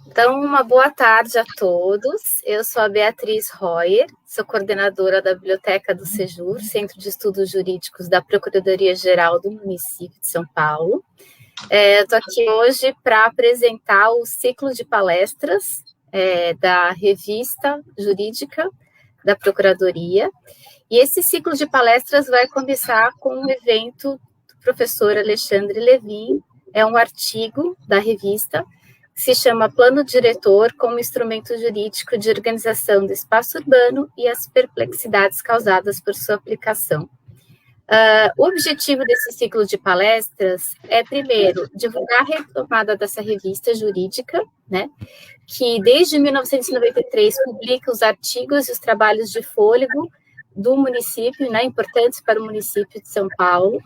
Então, uma boa tarde a todos. Eu sou a Beatriz Royer, sou coordenadora da Biblioteca do Sejur, Centro de Estudos Jurídicos da Procuradoria-Geral do município de São Paulo. Estou aqui hoje para apresentar o ciclo de palestras da revista jurídica da Procuradoria. E esse ciclo de palestras vai começar com um evento do professor Alexandre Levin, é um artigo da revista, que se chama Plano Diretor como Instrumento Jurídico de Organização do Espaço Urbano e as Perplexidades Causadas por sua aplicação. O objetivo desse ciclo de palestras é, primeiro, divulgar a retomada dessa revista jurídica, né, que desde 1993 publica os artigos e os trabalhos de fôlego do município, né, importantes para o município de São Paulo,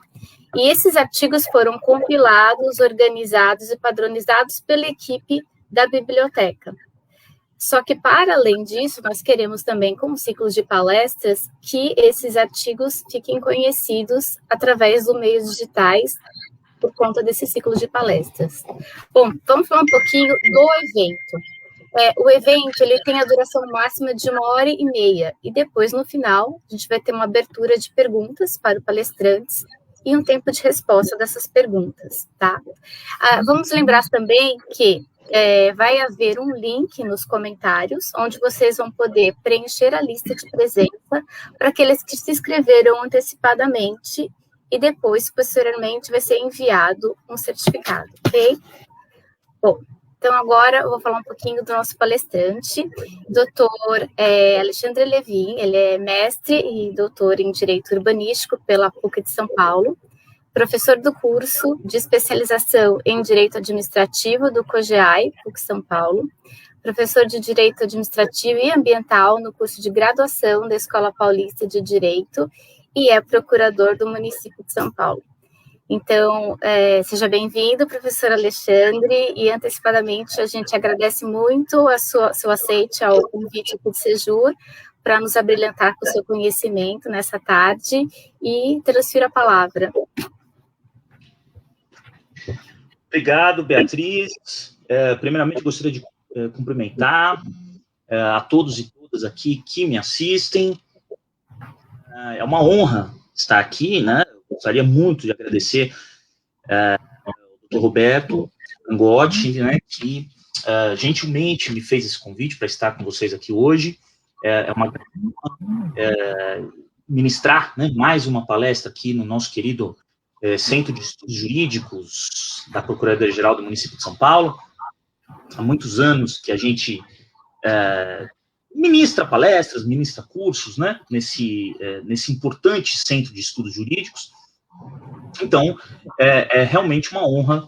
e esses artigos foram compilados, organizados e padronizados pela equipe da biblioteca. Só que, para além disso, nós queremos também, com o ciclo de palestras, que esses artigos fiquem conhecidos através dos meios digitais, por conta desse ciclo de palestras. Bom, vamos falar um pouquinho do evento. O evento ele tem a duração máxima de 1h30, e depois, no final, a gente vai ter uma abertura de perguntas para os palestrantes e um tempo de resposta dessas perguntas, tá? Vamos lembrar também que vai haver um link nos comentários, onde vocês vão poder preencher a lista de presença para aqueles que se inscreveram antecipadamente, e depois, posteriormente, vai ser enviado um certificado, ok? Bom, então agora eu vou falar um pouquinho do nosso palestrante, doutor Alexandre Levin. Ele é mestre e doutor em Direito Urbanístico pela PUC de São Paulo, professor do curso de especialização em Direito Administrativo do COGEAI, PUC São Paulo, professor de Direito Administrativo e Ambiental no curso de graduação da Escola Paulista de Direito e é procurador do município de São Paulo. Então, seja bem-vindo, professor Alexandre, e antecipadamente a gente agradece muito seu aceite ao convite do Sejur para nos abrilhantar com o seu conhecimento nessa tarde, e transfiro a palavra. Obrigado, Beatriz. Primeiramente, gostaria de cumprimentar a todos e todas aqui que me assistem. É uma honra estar aqui, né? Gostaria muito de agradecer ao Dr. Roberto Angotti, né, que gentilmente me fez esse convite para estar com vocês aqui hoje. É uma honra ministrar, né, mais uma palestra aqui no nosso querido Centro de Estudos Jurídicos da Procuradoria-Geral do município de São Paulo. Há muitos anos que a gente ministra palestras, ministra cursos, né, nesse importante Centro de Estudos Jurídicos. Então, é realmente uma honra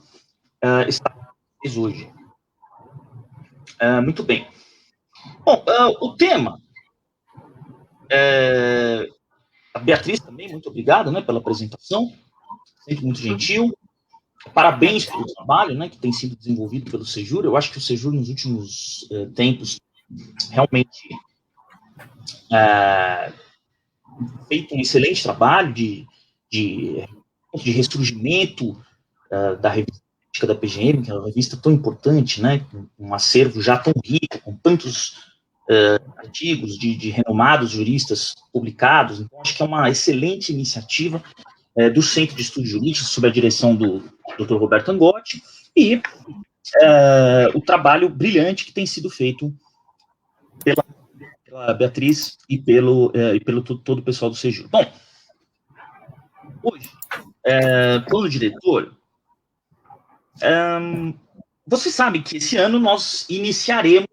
estar com vocês hoje. Muito bem. Bom, o tema... a Beatriz também, muito obrigado, né, pela apresentação, sempre muito gentil. Parabéns pelo trabalho, né, que tem sido desenvolvido pelo Sejur. Eu acho que o Sejur, nos últimos tempos, realmente feito um excelente trabalho de ressurgimento da revista da PGM, que é uma revista tão importante, né, um acervo já tão rico, com tantos artigos de renomados juristas publicados. Então, acho que é uma excelente iniciativa do Centro de Estudos Jurídicos, sob a direção do Dr. Roberto Angotti, e o trabalho brilhante que tem sido feito pela Beatriz e pelo todo o pessoal do Sejur. Bom, hoje, plano diretor, você sabe que esse ano nós iniciaremos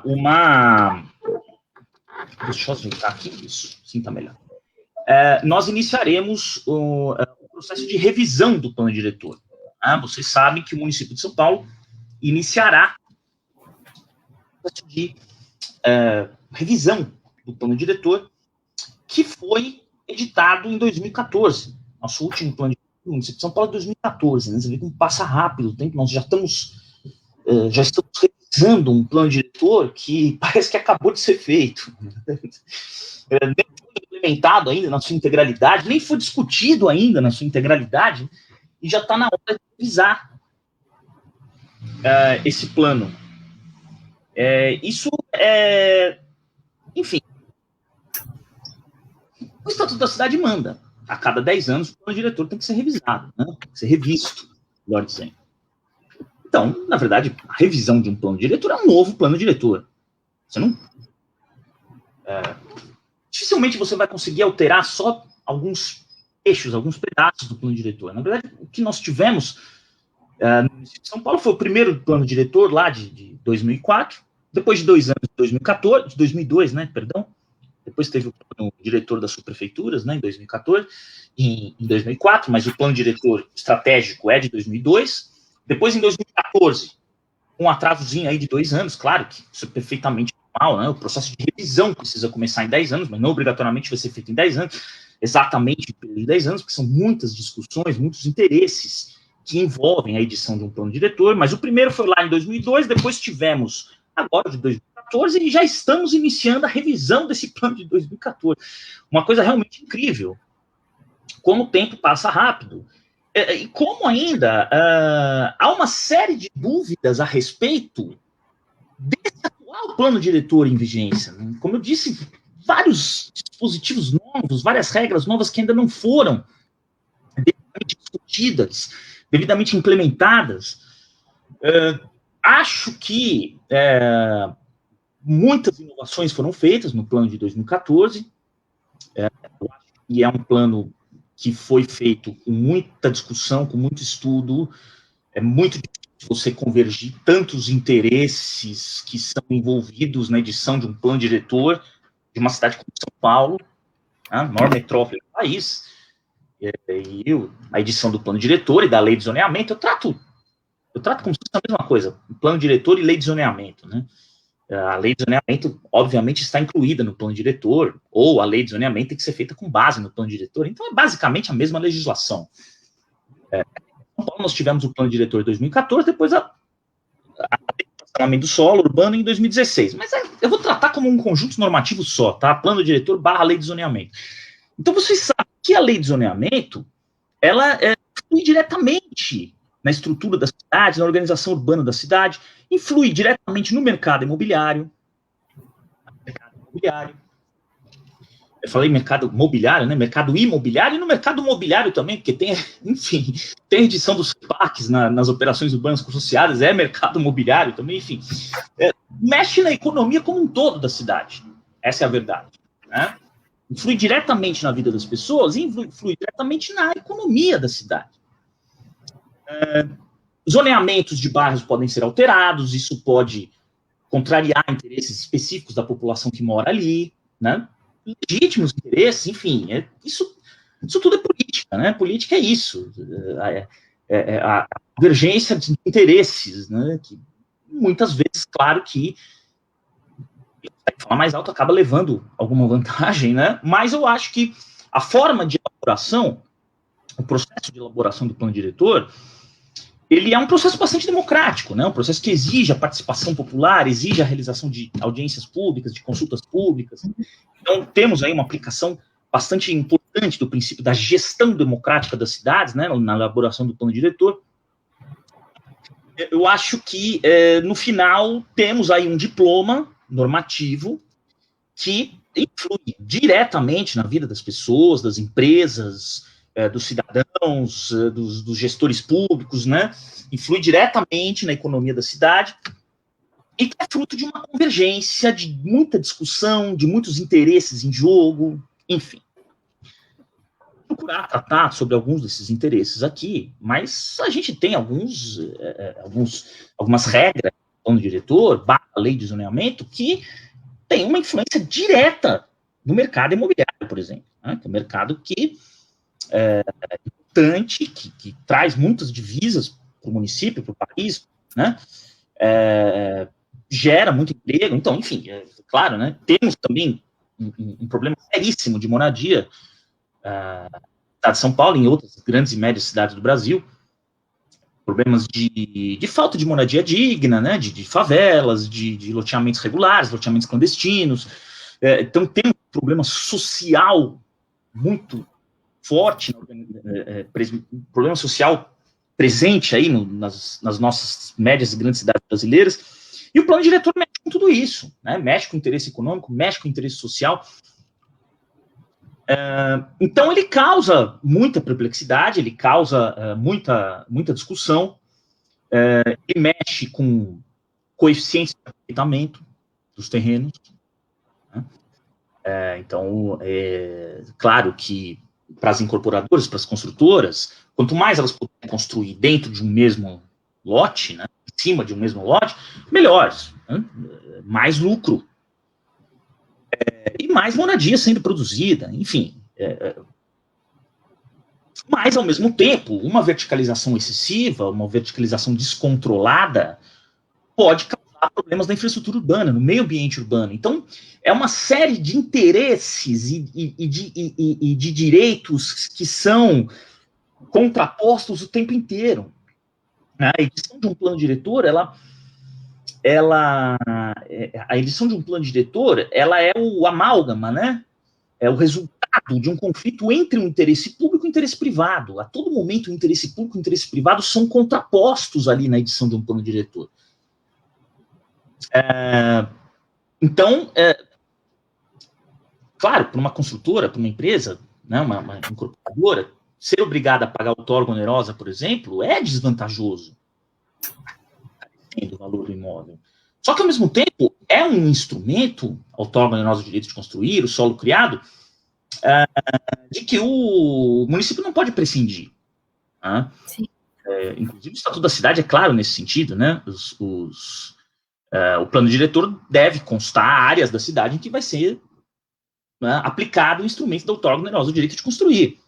uma... Deixa eu ajeitar aqui, isso, sim, está melhor. Nós iniciaremos o processo de revisão do plano diretor. Vocês sabem que o município de São Paulo iniciará o processo de revisão do plano diretor, que foi editado em 2014. Nosso último plano diretor do município de São Paulo é 2014, né? Você vê como passa rápido o tempo, nós já estamos revisando um plano diretor que parece que acabou de ser feito. Nem foi implementado ainda na sua integralidade, nem foi discutido ainda na sua integralidade, e já está na hora de revisar esse plano. Enfim, o Estatuto da Cidade manda. A cada 10 anos, o plano diretor tem que ser revisado, né? Tem que ser revisto, melhor dizendo. Então, na verdade, a revisão de um plano diretor é um novo plano diretor. Você não... dificilmente você vai conseguir alterar só alguns eixos, alguns pedaços do plano diretor. Na verdade, o que nós tivemos no município de São Paulo foi o primeiro plano diretor lá de 2004, depois de 2 anos, de 2014, de 2002, né, perdão, depois teve o plano diretor das subprefeituras, né, em 2014, em 2004, mas o plano diretor estratégico é de 2002, depois em 2014, um atrasozinho aí de 2 anos, claro que isso é perfeitamente normal, né, o processo de revisão precisa começar em 10 anos, mas não obrigatoriamente vai ser feito em 10 anos, exatamente em 10 anos, porque são muitas discussões, muitos interesses que envolvem a edição de um plano diretor, mas o primeiro foi lá em 2002, depois tivemos agora de 2014 e já estamos iniciando a revisão desse plano de 2014. Uma coisa realmente incrível, como o tempo passa rápido, e como ainda há uma série de dúvidas a respeito desse atual plano diretor em vigência. Como eu disse, vários dispositivos novos, várias regras novas que ainda não foram devidamente discutidas, devidamente implementadas. Acho que muitas inovações foram feitas no plano de 2014, e é um plano que foi feito com muita discussão, com muito estudo. É muito difícil você convergir tantos interesses que são envolvidos na edição de um plano diretor de uma cidade como São Paulo, a maior metrópole do país, e a edição do plano diretor e da lei de zoneamento. Eu trato como se fosse a mesma coisa, plano diretor e lei de zoneamento, né? A lei de zoneamento, obviamente, está incluída no plano diretor, ou a lei de zoneamento tem que ser feita com base no plano diretor. Então, é basicamente a mesma legislação. Em São Paulo, nós tivemos o plano diretor em 2014, depois a lei de zoneamento do solo urbano em 2016. Mas eu vou tratar como um conjunto normativo só, tá? Plano diretor barra lei de zoneamento. Então, vocês sabem que a lei de zoneamento, ela influi diretamente na estrutura da cidade, na organização urbana da cidade, influi diretamente no mercado imobiliário. Eu falei mercado mobiliário, né? Mercado imobiliário, e no mercado mobiliário também, porque tem, enfim, tem edição dos PACs nas operações urbanas associadas, mercado mobiliário também, enfim. Mexe na economia como um todo da cidade. Essa é a verdade, né? Influi diretamente na vida das pessoas e influi diretamente na economia da cidade. Zoneamentos de bairros podem ser alterados, isso pode contrariar interesses específicos da população que mora ali, né? Legítimos interesses, enfim, isso tudo é política, né? Política é isso, a divergência de interesses, né? Que muitas vezes, claro que falar mais alto acaba levando alguma vantagem, né? Mas eu acho que a forma de elaboração, o processo de elaboração do plano diretor, ele é um processo bastante democrático, né? Um processo que exige a participação popular, exige a realização de audiências públicas, de consultas públicas. Então, temos aí uma aplicação bastante importante do princípio da gestão democrática das cidades, né? Na elaboração do plano diretor. Eu acho que, no final, temos aí um diploma normativo que influi diretamente na vida das pessoas, das empresas, dos cidadãos, dos gestores públicos, né? Influi diretamente na economia da cidade e que é fruto de uma convergência, de muita discussão, de muitos interesses em jogo, enfim. Vou procurar tratar sobre alguns desses interesses aqui, mas a gente tem algumas regras do plano diretor, a lei de zoneamento, que tem uma influência direta no mercado imobiliário, por exemplo, né? Que é um mercado que importante, que traz muitas divisas para o município, para o país, né? Gera muito emprego. Então, enfim, claro, né? Temos também um problema seríssimo de moradia na cidade de São Paulo e em outras grandes e médias cidades do Brasil. Problemas de falta de moradia digna, né? De favelas, de loteamentos regulares, loteamentos clandestinos. Então, tem um problema social muito forte, problema social presente aí nas nossas médias e grandes cidades brasileiras, e o plano diretor mexe com tudo isso, né? Mexe com o interesse econômico, mexe com o interesse social. Então, ele causa muita perplexidade, ele causa muita discussão, ele mexe com coeficientes de aproveitamento dos terrenos, né? Então, claro que para as incorporadoras, para as construtoras, quanto mais elas puderem construir dentro de um mesmo lote, né, em cima de um mesmo lote, melhor, né? Mais lucro, e mais moradia sendo produzida, enfim. Mas, ao mesmo tempo, uma verticalização excessiva, uma verticalização descontrolada, pode causar problemas na infraestrutura urbana, no meio ambiente urbano. Então, é uma série de interesses e de direitos que são contrapostos o tempo inteiro. A edição de um plano diretor, a edição de um plano diretor, ela é o amálgama, né? É o resultado de um conflito entre o interesse público e o interesse privado. A todo momento, o interesse público e o interesse privado são contrapostos ali na edição de um plano diretor. Então, claro, para uma construtora, para uma empresa, né, uma incorporadora, ser obrigada a pagar outorga onerosa, por exemplo, é desvantajoso do valor do imóvel. Só que, ao mesmo tempo, é um instrumento, outorga onerosa do direito de construir, o solo criado, de que o município não pode prescindir. Né? Inclusive, o Estatuto da Cidade é claro nesse sentido, né? O plano diretor deve constar áreas da cidade em que vai ser, né, aplicado o instrumento da outorga onerosa do direito de construir.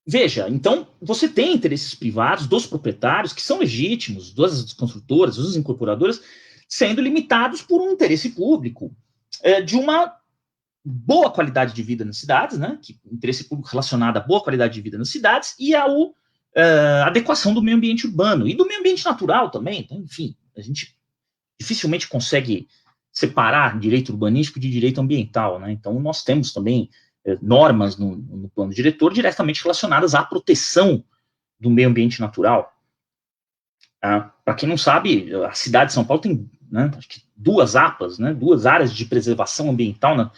Veja, então, você tem interesses privados dos proprietários, que são legítimos, das construtoras, das incorporadoras, sendo limitados por um interesse público de uma boa qualidade de vida nas cidades, né? Interesse público relacionado à boa qualidade de vida nas cidades e à adequação do meio ambiente urbano e do meio ambiente natural também. Então, enfim, a gente dificilmente consegue separar direito urbanístico de direito ambiental, né? Então, nós temos também normas no plano diretor diretamente relacionadas à proteção do meio ambiente natural. Para quem não sabe, a cidade de São Paulo tem, né, acho que 2 APAs, né, 2 áreas de preservação ambiental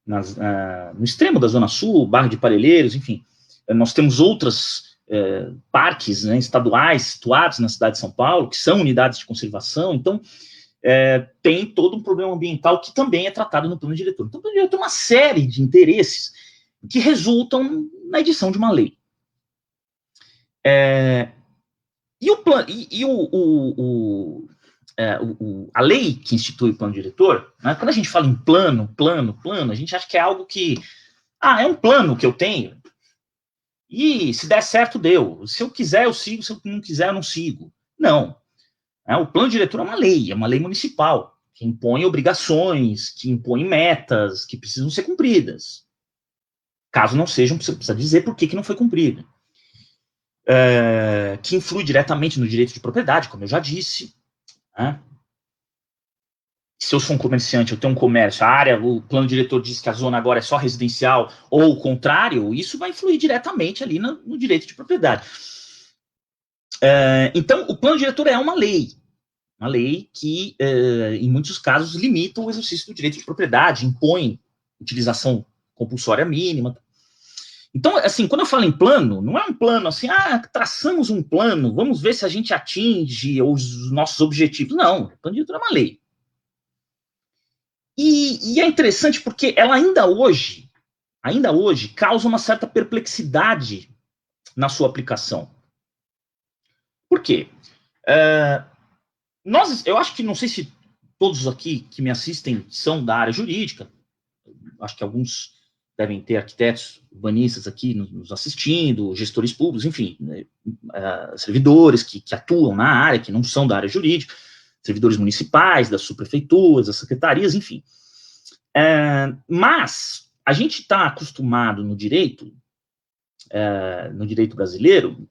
no extremo da Zona Sul, bairro de Parelheiros, enfim. Nós temos outros parques, né, estaduais situados na cidade de São Paulo, que são unidades de conservação. Então, tem todo um problema ambiental que também é tratado no plano diretor. Então, o plano diretor tem uma série de interesses que resultam na edição de uma lei. A lei que institui o plano diretor, né, quando a gente fala em plano, a gente acha que é algo que, é um plano que eu tenho, e se der certo, deu. Se eu quiser, eu sigo, se eu não quiser, eu não sigo. Não. O plano diretor é uma lei municipal, que impõe obrigações, que impõe metas, que precisam ser cumpridas. Caso não sejam, precisa dizer por que não foi cumprida. Que influi diretamente no direito de propriedade, como eu já disse. Né? Se eu sou um comerciante, eu tenho um comércio, o plano diretor diz que a zona agora é só residencial, ou o contrário, isso vai influir diretamente ali no direito de propriedade. Então, o plano diretor é uma lei que, em muitos casos, limita o exercício do direito de propriedade, impõe utilização compulsória mínima. Então, assim, quando eu falo em plano, não é um plano assim, traçamos um plano, vamos ver se a gente atinge os nossos objetivos. Não, o plano diretor é uma lei. E é interessante porque ela ainda hoje, causa uma certa perplexidade na sua aplicação. Por quê? Eu acho que, não sei se todos aqui que me assistem são da área jurídica, acho que alguns devem ter arquitetos, urbanistas aqui nos assistindo, gestores públicos, enfim, servidores que atuam na área, que não são da área jurídica, servidores municipais, das subprefeituras, das secretarias, enfim. Mas a gente está acostumado no direito brasileiro,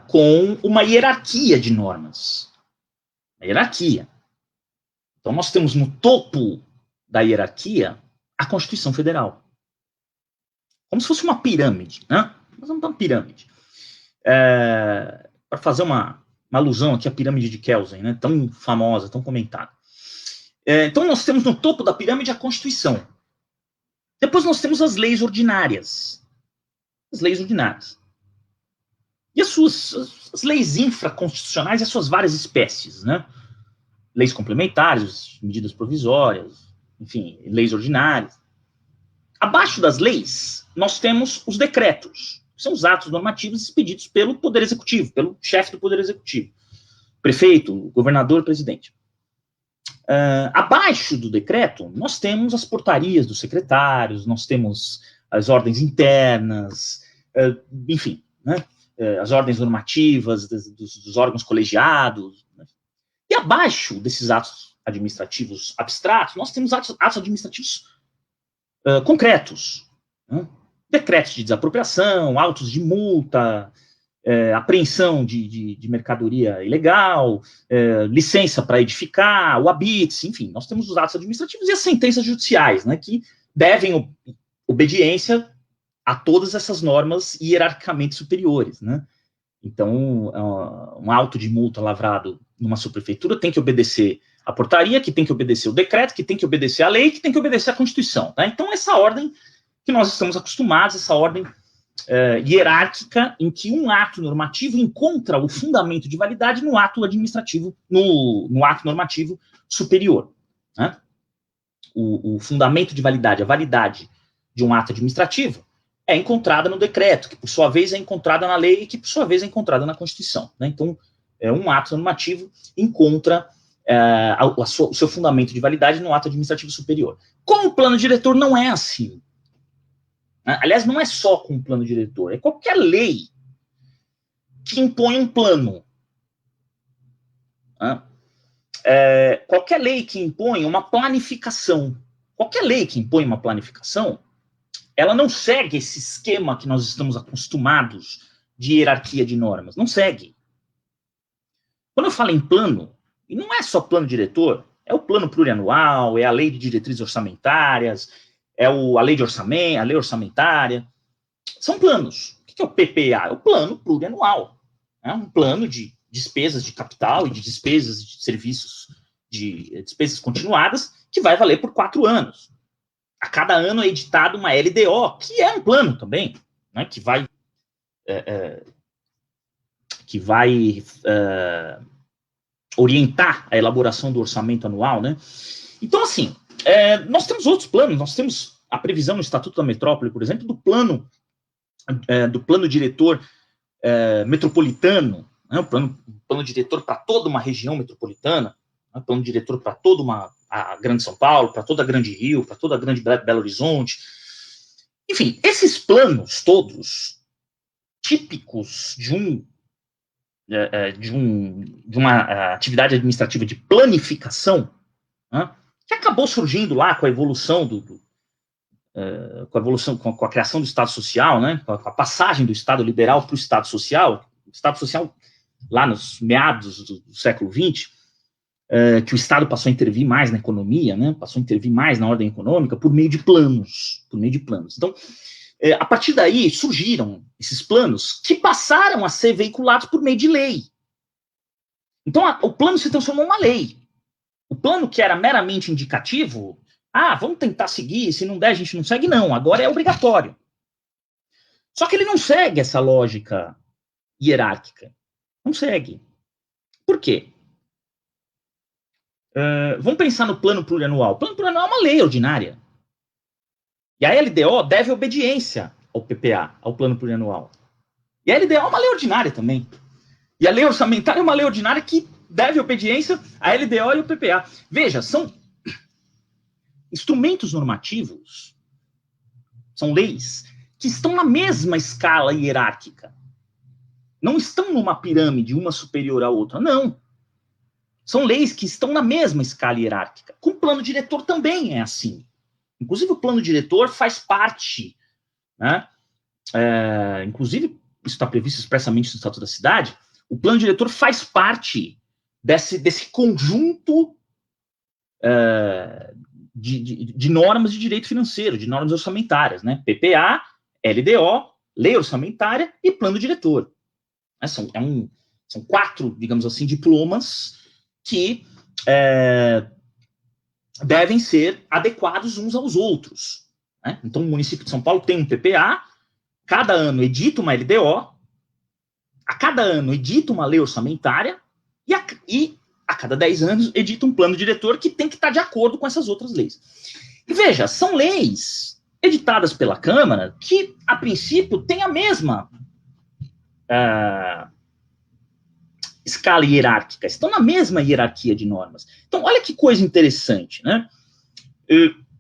com uma hierarquia de normas. Uma hierarquia. Então, nós temos no topo da hierarquia a Constituição Federal. Como se fosse uma pirâmide, né? Nós vamos dar uma pirâmide. Para fazer uma alusão aqui à pirâmide de Kelsen, né? Tão famosa, tão comentada. Então, nós temos no topo da pirâmide a Constituição. Depois nós temos as leis ordinárias. As leis ordinárias. E as leis infraconstitucionais e as suas várias espécies, né? Leis complementares, medidas provisórias, enfim, leis ordinárias. Abaixo das leis, nós temos os decretos, que são os atos normativos expedidos pelo Poder Executivo, pelo chefe do Poder Executivo, prefeito, governador, presidente. Abaixo do decreto, nós temos as portarias dos secretários, nós temos as ordens internas, enfim, né? As ordens normativas dos órgãos colegiados. Né? E abaixo desses atos administrativos abstratos, nós temos atos administrativos concretos. Né? Decretos de desapropriação, autos de multa, apreensão de mercadoria ilegal, licença para edificar, o habites, enfim, nós temos os atos administrativos e as sentenças judiciais, né, que devem obediência a todas essas normas hierarquicamente superiores, né? Então, um auto de multa lavrado numa subprefeitura tem que obedecer a portaria, que tem que obedecer o decreto, que tem que obedecer a lei, que tem que obedecer a Constituição. Tá? Então, essa ordem que nós estamos acostumados, essa ordem hierárquica, em que um ato normativo encontra o fundamento de validade no ato administrativo, no ato normativo superior. Né? O fundamento de validade, a validade de um ato administrativo, é encontrada no decreto, que por sua vez é encontrada na lei, e que por sua vez é encontrada na Constituição. Né? Então, um ato normativo encontra o seu fundamento de validade no ato administrativo superior. Com o plano diretor não é assim. Aliás, não é só com o plano diretor, é qualquer lei que impõe um plano. Qualquer lei que impõe uma planificação. Qualquer lei que impõe uma planificação, ela não segue esse esquema que nós estamos acostumados de hierarquia de normas. Não segue. Quando eu falo em plano, e não é só plano diretor, é o plano plurianual, é a lei de diretrizes orçamentárias, é a lei de orçamento, a lei orçamentária. São planos. O que é o PPA? É o plano plurianual. É um plano de despesas de capital e de despesas de serviços, de despesas continuadas, que vai valer por 4 anos. A cada ano é editado uma LDO, que é um plano também, né, que vai orientar a elaboração do orçamento anual, né? Então, assim, nós temos outros planos, nós temos a previsão no Estatuto da Metrópole, por exemplo, do plano diretor metropolitano, né, o plano diretor para toda uma região metropolitana, né, plano diretor para toda a Grande São Paulo, para toda a Grande Rio, para toda a Grande Belo Horizonte. Enfim, esses planos todos, típicos de uma atividade administrativa de planificação, né, que acabou surgindo lá com a evolução com a criação do Estado Social, né, com a passagem do Estado liberal para o Estado Social lá nos meados do século XX, que o Estado passou a intervir mais na economia, né, passou a intervir mais na ordem econômica por meio de planos. Então, a partir daí surgiram esses planos que passaram a ser veiculados por meio de lei. Então, o plano se transformou numa lei. O plano que era meramente indicativo, vamos tentar seguir, se não der a gente não segue, não, agora é obrigatório. Só que ele não segue essa lógica hierárquica. Não segue. Por quê? Vamos pensar no plano plurianual. O plano plurianual é uma lei ordinária. E a LDO deve obediência ao PPA, ao plano plurianual. E a LDO é uma lei ordinária também. E a lei orçamentária é uma lei ordinária que deve obediência à LDO e ao PPA. Veja, são instrumentos normativos, são leis que estão na mesma escala hierárquica. Não estão numa pirâmide, uma superior à outra, não. São leis que estão na mesma escala hierárquica. Com o plano diretor também é assim. Inclusive, o plano diretor faz parte, né? Inclusive, isso está previsto expressamente no Estatuto da Cidade, o plano diretor faz parte desse conjunto de normas de direito financeiro, de normas orçamentárias, né? PPA, LDO, lei orçamentária e plano diretor. São 4, digamos assim, diplomas que devem ser adequados uns aos outros, né? Então, o município de São Paulo tem um PPA, cada ano edita uma LDO, a cada ano edita uma lei orçamentária e a cada 10 anos edita um plano diretor que tem que estar de acordo com essas outras leis. E veja, são leis editadas pela Câmara que, a princípio, têm a mesma escala hierárquica, estão na mesma hierarquia de normas. Então, olha que coisa interessante, né?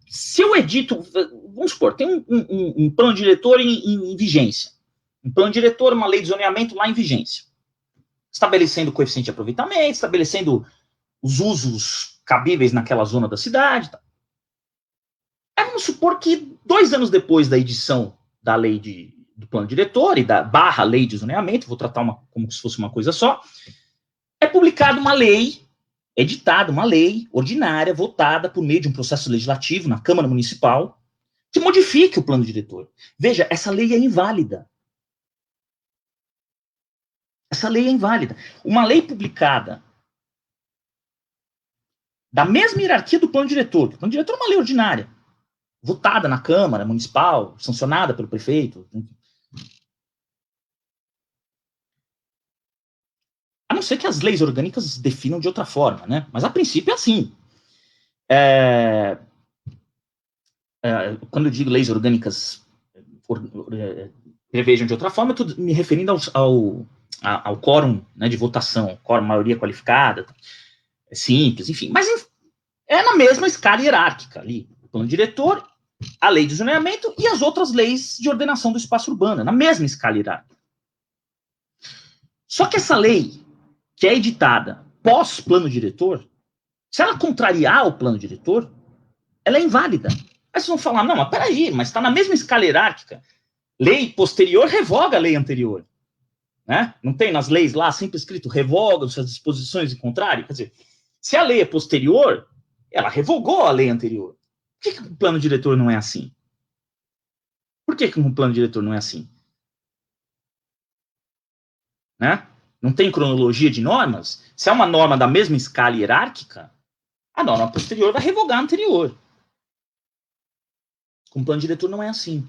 Se eu edito, vamos supor, tem um plano diretor em vigência, um plano diretor, uma lei de zoneamento lá em vigência, estabelecendo o coeficiente de aproveitamento, estabelecendo os usos cabíveis naquela zona da cidade. Tá? Aí vamos supor que 2 anos depois da edição da lei do plano diretor e da lei de zoneamento, vou tratar como se fosse uma coisa só, é publicada uma lei, editada uma lei ordinária, votada por meio de um processo legislativo na Câmara Municipal, que modifique o plano diretor. Veja, essa lei é inválida. Essa lei é inválida. Uma lei publicada da mesma hierarquia do plano diretor. O plano diretor é uma lei ordinária, votada na Câmara Municipal, sancionada pelo prefeito. A não ser que as leis orgânicas definam de outra forma, né? Mas a princípio é assim. Quando eu digo leis orgânicas prevejam de outra forma, eu estou me referindo ao quórum, né, de votação, quórum maioria qualificada, é simples, enfim. Mas é na mesma escala hierárquica ali. O plano diretor, a lei de zoneamento e as outras leis de ordenação do espaço urbano, na mesma escala hierárquica. Só que essa lei, que é editada pós-plano diretor, se ela contrariar o plano diretor, ela é inválida. Aí vocês vão falar, não, mas peraí, mas está na mesma escala hierárquica. Lei posterior revoga a lei anterior. Né? Não tem nas leis lá sempre escrito revoga suas disposições em contrário? Quer dizer, se a lei é posterior, ela revogou a lei anterior. Por que o plano diretor não é assim? Por que o plano diretor não é assim? Né? Não tem cronologia de normas? Se é uma norma da mesma escala hierárquica, a norma posterior vai revogar a anterior. Com o plano diretor não é assim.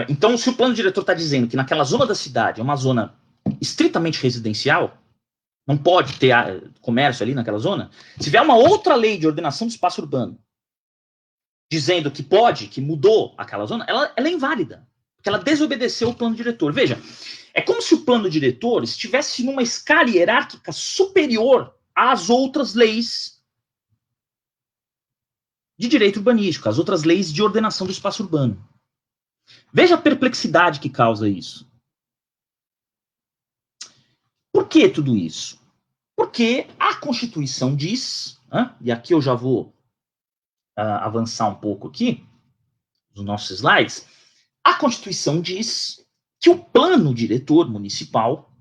Então, se o plano diretor está dizendo que naquela zona da cidade é uma zona estritamente residencial, não pode ter comércio ali naquela zona, se tiver uma outra lei de ordenação do espaço urbano dizendo que pode, que mudou aquela zona, ela é inválida, porque ela desobedeceu o plano diretor. Veja, é como se o plano diretor estivesse numa escala hierárquica superior às outras leis de direito urbanístico, às outras leis de ordenação do espaço urbano. Veja a perplexidade que causa isso. Por que tudo isso? Porque a Constituição diz, e aqui eu já vou avançar um pouco aqui, nos nossos slides, a Constituição diz que o plano diretor municipal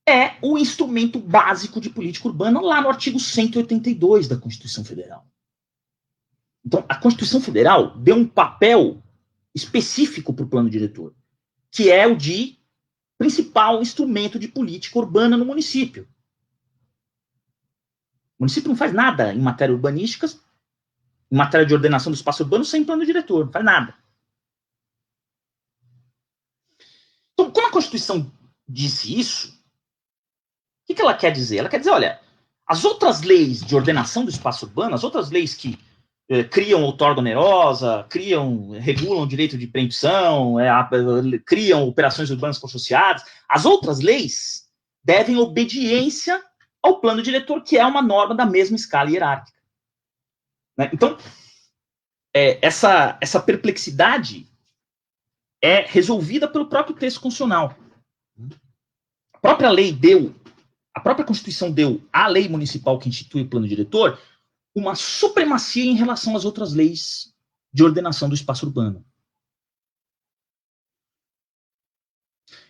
é o instrumento básico de política urbana lá no artigo 182 da Constituição Federal. Então, a Constituição Federal deu um papel específico para o plano diretor, que é o de principal instrumento de política urbana no município. O município não faz nada em matéria urbanística, em matéria de ordenação do espaço urbano, sem plano diretor, não faz nada. Então, quando a Constituição disse isso, o que ela quer dizer? Ela quer dizer, olha, as outras leis de ordenação do espaço urbano, as outras leis que criam outorga onerosa, regulam o direito de preempção, criam operações urbanas consorciadas, as outras leis devem obediência ao plano diretor, que é uma norma da mesma escala hierárquica. Né? Então, essa perplexidade é resolvida pelo próprio texto constitucional. A própria Constituição deu à lei municipal que institui o plano diretor uma supremacia em relação às outras leis de ordenação do espaço urbano.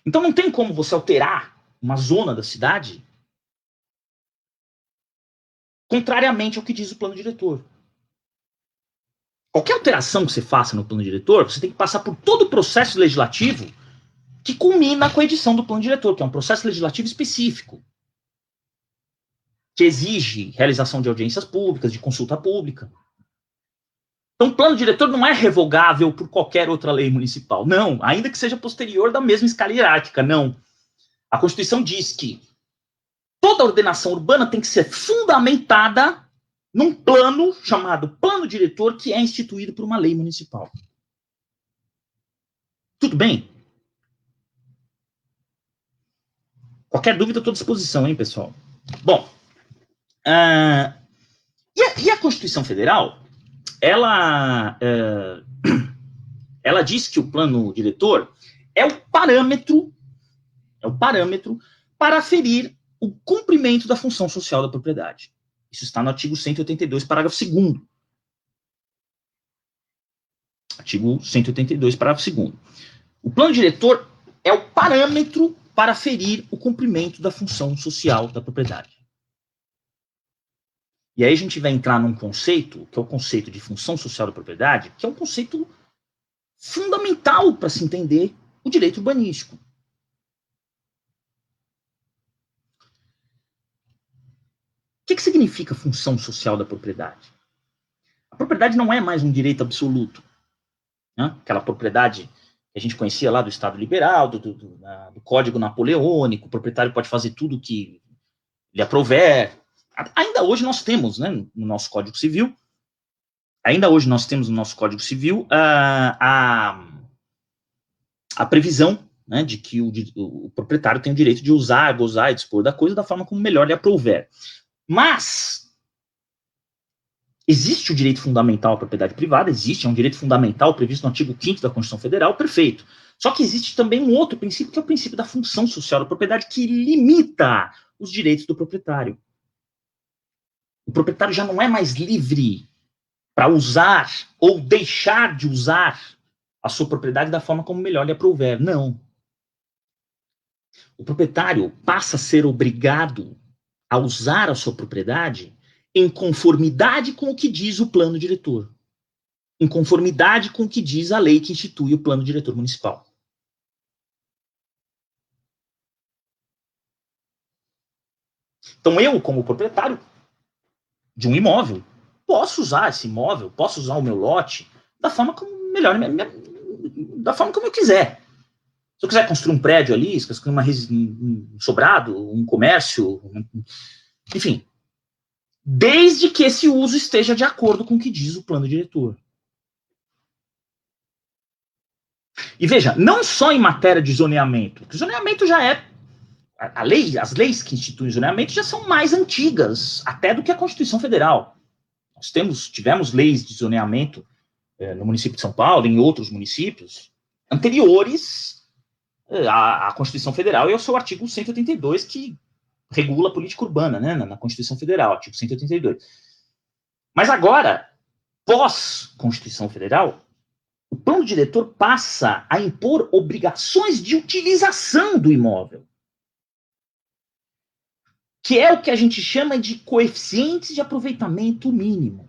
Então não tem como você alterar uma zona da cidade, contrariamente ao que diz o plano diretor. Qualquer alteração que você faça no plano diretor, você tem que passar por todo o processo legislativo que culmina com a edição do plano diretor, que é um processo legislativo específico, que exige realização de audiências públicas, de consulta pública. Então, o plano diretor não é revogável por qualquer outra lei municipal. Não, ainda que seja posterior da mesma escala hierárquica, não. A Constituição diz que toda ordenação urbana tem que ser fundamentada num plano chamado plano diretor, que é instituído por uma lei municipal. Tudo bem? Qualquer dúvida, eu estou à disposição, hein, pessoal? Bom, e a Constituição Federal, ela diz que o plano diretor é o parâmetro para aferir o cumprimento da função social da propriedade. Isso está no artigo 182, parágrafo 2º. Artigo 182, parágrafo 2º. O plano diretor é o parâmetro para aferir o cumprimento da função social da propriedade. E aí a gente vai entrar num conceito, que é o conceito de função social da propriedade, que é um conceito fundamental para se entender o direito urbanístico. O que significa função social da propriedade? A propriedade não é mais um direito absoluto. Né? Aquela propriedade que a gente conhecia lá do Estado Liberal, do Código Napoleônico, o proprietário pode fazer tudo o que lhe aprouver. Ainda hoje nós temos, né, no nosso Código Civil, a previsão, né, de que o proprietário tem o direito de usar, gozar e dispor da coisa da forma como melhor lhe aprouver. Mas existe o direito fundamental à propriedade privada, é um direito fundamental previsto no artigo 5º da Constituição Federal, perfeito. Só que existe também um outro princípio, que é o princípio da função social da propriedade, que limita os direitos do proprietário. O proprietário já não é mais livre para usar ou deixar de usar a sua propriedade da forma como melhor lhe aprouver. Não. O proprietário passa a ser obrigado a usar a sua propriedade em conformidade com o que diz o plano diretor. Em conformidade com o que diz a lei que institui o plano diretor municipal. Então eu, como proprietário de um imóvel, posso usar esse imóvel, posso usar o meu lote da forma como melhor, da forma como eu quiser. Se eu quiser construir um prédio ali, se eu quiser um sobrado, um comércio, enfim, desde que esse uso esteja de acordo com o que diz o plano diretor. E veja, não só em matéria de zoneamento, porque o zoneamento já é as leis que instituem o zoneamento já são mais antigas, até do que a Constituição Federal. Nós tivemos leis de zoneamento no município de São Paulo, em outros municípios, anteriores à Constituição Federal e ao seu artigo 182, que regula a política urbana, né, na Constituição Federal, artigo 182. Mas agora, pós-Constituição Federal, o plano diretor passa a impor obrigações de utilização do imóvel, que é o que a gente chama de coeficientes de aproveitamento mínimo.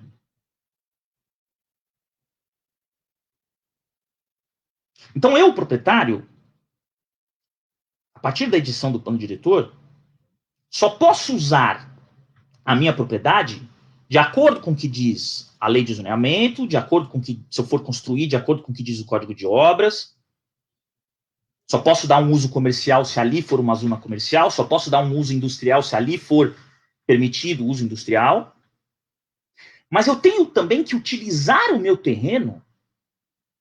Então eu, proprietário, a partir da edição do plano diretor, só posso usar a minha propriedade de acordo com o que diz a lei de zoneamento, de acordo com o que, se eu for construir, de acordo com o que diz o Código de Obras. Só posso dar um uso comercial se ali for uma zona comercial, só posso dar um uso industrial se ali for permitido o uso industrial. Mas eu tenho também que utilizar o meu terreno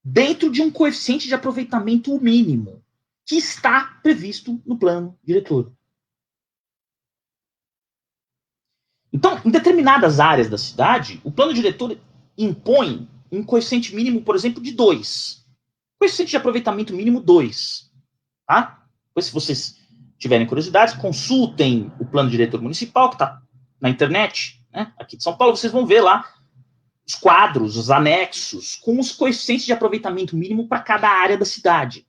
dentro de um coeficiente de aproveitamento mínimo, que está previsto no plano diretor. Então, em determinadas áreas da cidade, o plano diretor impõe um coeficiente mínimo, por exemplo, de 2. Coeficiente de aproveitamento mínimo 2. Tá? Depois, se vocês tiverem curiosidades, consultem o plano diretor municipal, que está na internet, né, aqui de São Paulo, vocês vão ver lá os quadros, os anexos, com os coeficientes de aproveitamento mínimo para cada área da cidade.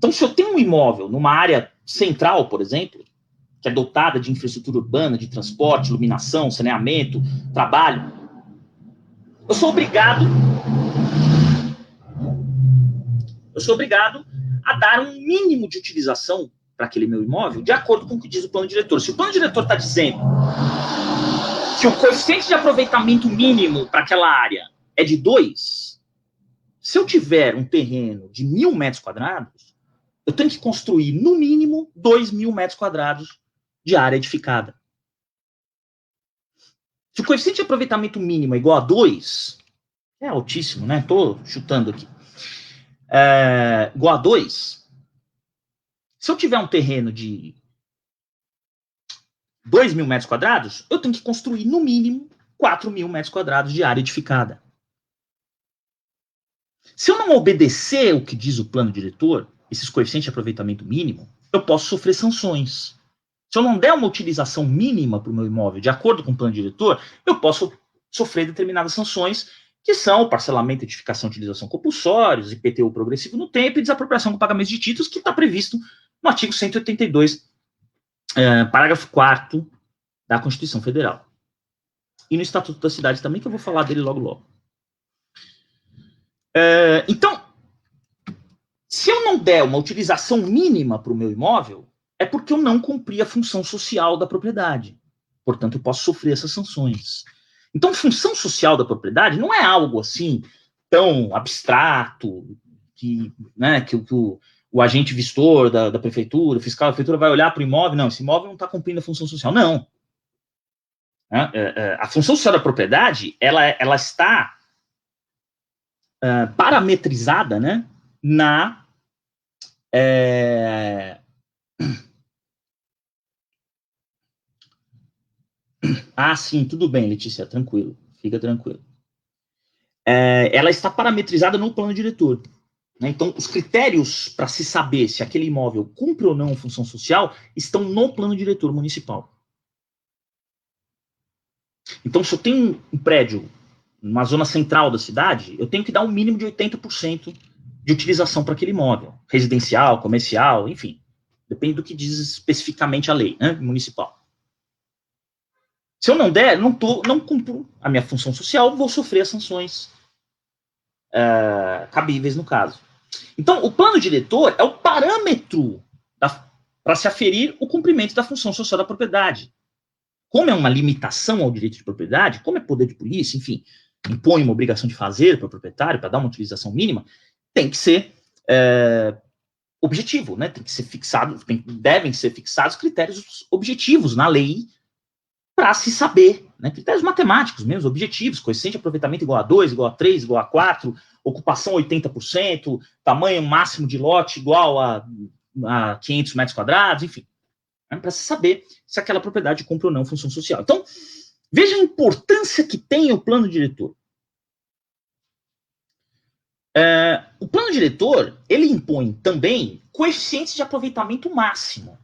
Então, se eu tenho um imóvel numa área central, por exemplo, que é dotada de infraestrutura urbana, de transporte, iluminação, saneamento, trabalho, eu sou obrigado a dar um mínimo de utilização para aquele meu imóvel, de acordo com o que diz o plano diretor. Se o plano diretor está dizendo que o coeficiente de aproveitamento mínimo para aquela área é de 2, se eu tiver um terreno de 1.000 metros quadrados, eu tenho que construir, no mínimo, 2.000 metros quadrados de área edificada. Se o coeficiente de aproveitamento mínimo é igual a 2, é altíssimo, né? Estou chutando aqui. Igual a 2, se eu tiver um terreno de 2.000 metros quadrados, eu tenho que construir, no mínimo, 4.000 metros quadrados de área edificada. Se eu não obedecer o que diz o plano diretor, esses coeficientes de aproveitamento mínimo, eu posso sofrer sanções. Se eu não der uma utilização mínima para o meu imóvel, de acordo com o plano diretor, eu posso sofrer determinadas sanções, que são o parcelamento, edificação e utilização compulsórios, IPTU progressivo no tempo e desapropriação com pagamento de títulos, que está previsto no artigo 182, parágrafo 4º da Constituição Federal. E no Estatuto da Cidade também, que eu vou falar dele logo logo. Então, se eu não der uma utilização mínima para o meu imóvel, é porque eu não cumpri a função social da propriedade. Portanto, eu posso sofrer essas sanções. Então, função social da propriedade não é algo assim tão abstrato que, né, que o agente vistor da prefeitura, o fiscal da prefeitura vai olhar para o imóvel, não, esse imóvel não está cumprindo a função social. Não. A função social da propriedade, ela está parametrizada, né, na sim, tudo bem, Letícia, tranquilo, fica tranquilo. Ela está parametrizada no plano diretor. Né? Então, os critérios para se saber se aquele imóvel cumpre ou não função social estão no plano diretor municipal. Então, se eu tenho um prédio numa zona central da cidade, eu tenho que dar um mínimo de 80% de utilização para aquele imóvel, residencial, comercial, enfim. Depende do que diz especificamente a lei, né, municipal. Se eu não der, não cumpro a minha função social, vou sofrer as sanções cabíveis no caso. Então, o plano diretor é o parâmetro para se aferir o cumprimento da função social da propriedade. Como é uma limitação ao direito de propriedade, como é poder de polícia, enfim, impõe uma obrigação de fazer para o proprietário, para dar uma utilização mínima, tem que ser objetivo, né? Tem que ser fixado, devem ser fixados critérios objetivos na lei para se saber, né? Critérios matemáticos mesmo, objetivos, coeficiente de aproveitamento igual a 2, igual a 3, igual a 4, ocupação 80%, tamanho máximo de lote igual a 500 metros quadrados, enfim, né? Para se saber se aquela propriedade cumpre ou não função social. Então, veja a importância que tem o plano diretor. O plano diretor, ele impõe também coeficientes de aproveitamento máximo.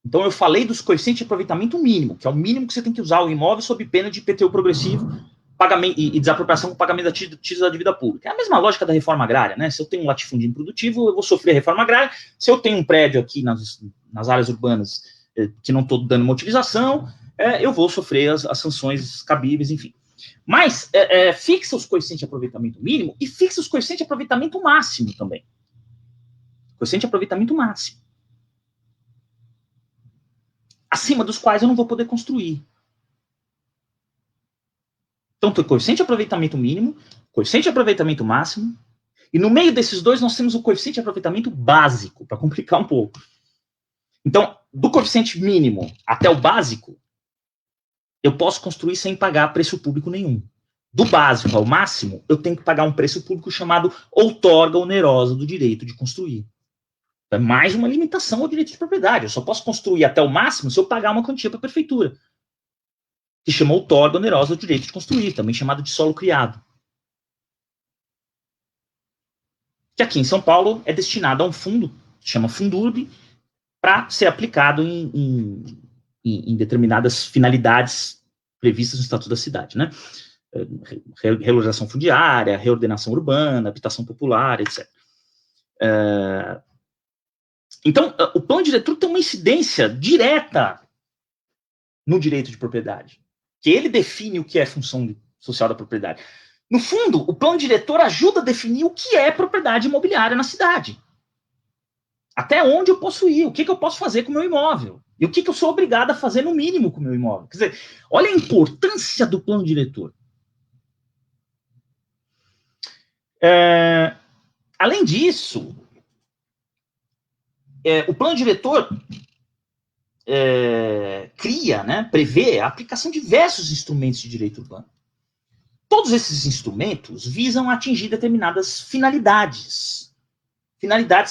Então, eu falei dos coeficientes de aproveitamento mínimo, que é o mínimo que você tem que usar o imóvel sob pena de IPTU progressivo pagamento, e desapropriação com pagamento da títulos da dívida pública. É a mesma lógica da reforma agrária, né? Se eu tenho um latifúndio improdutivo, eu vou sofrer a reforma agrária. Se eu tenho um prédio aqui nas áreas urbanas que não estou dando uma utilização, eu vou sofrer as sanções cabíveis, enfim. Mas fixa os coeficientes de aproveitamento mínimo e fixa os coeficientes de aproveitamento máximo também. Coeficiente de aproveitamento máximo. Acima dos quais eu não vou poder construir. Então, tem o coeficiente de aproveitamento mínimo, coeficiente de aproveitamento máximo, e no meio desses dois nós temos o coeficiente de aproveitamento básico, para complicar um pouco. Então, do coeficiente mínimo até o básico, eu posso construir sem pagar preço público nenhum. Do básico ao máximo, eu tenho que pagar um preço público chamado outorga onerosa do direito de construir. É mais uma limitação ao direito de propriedade. Eu só posso construir até o máximo se eu pagar uma quantia para a prefeitura, que chama outorga onerosa do direito de construir, também chamado de solo criado. Que aqui em São Paulo é destinado a um fundo, que chama Fundurb, para ser aplicado em determinadas finalidades previstas no Estatuto da Cidade, né? Regularização fundiária, reordenação urbana, habitação popular, etc. Então, o plano diretor tem uma incidência direta no direito de propriedade, que ele define o que é função social da propriedade. No fundo, o plano diretor ajuda a definir o que é propriedade imobiliária na cidade. Até onde eu posso ir, o que eu posso fazer com o meu imóvel, e o que eu sou obrigado a fazer no mínimo com o meu imóvel. Quer dizer, olha a importância do plano diretor. Além disso, o plano diretor cria, né, prevê a aplicação de diversos instrumentos de direito urbano. Todos esses instrumentos visam atingir determinadas finalidades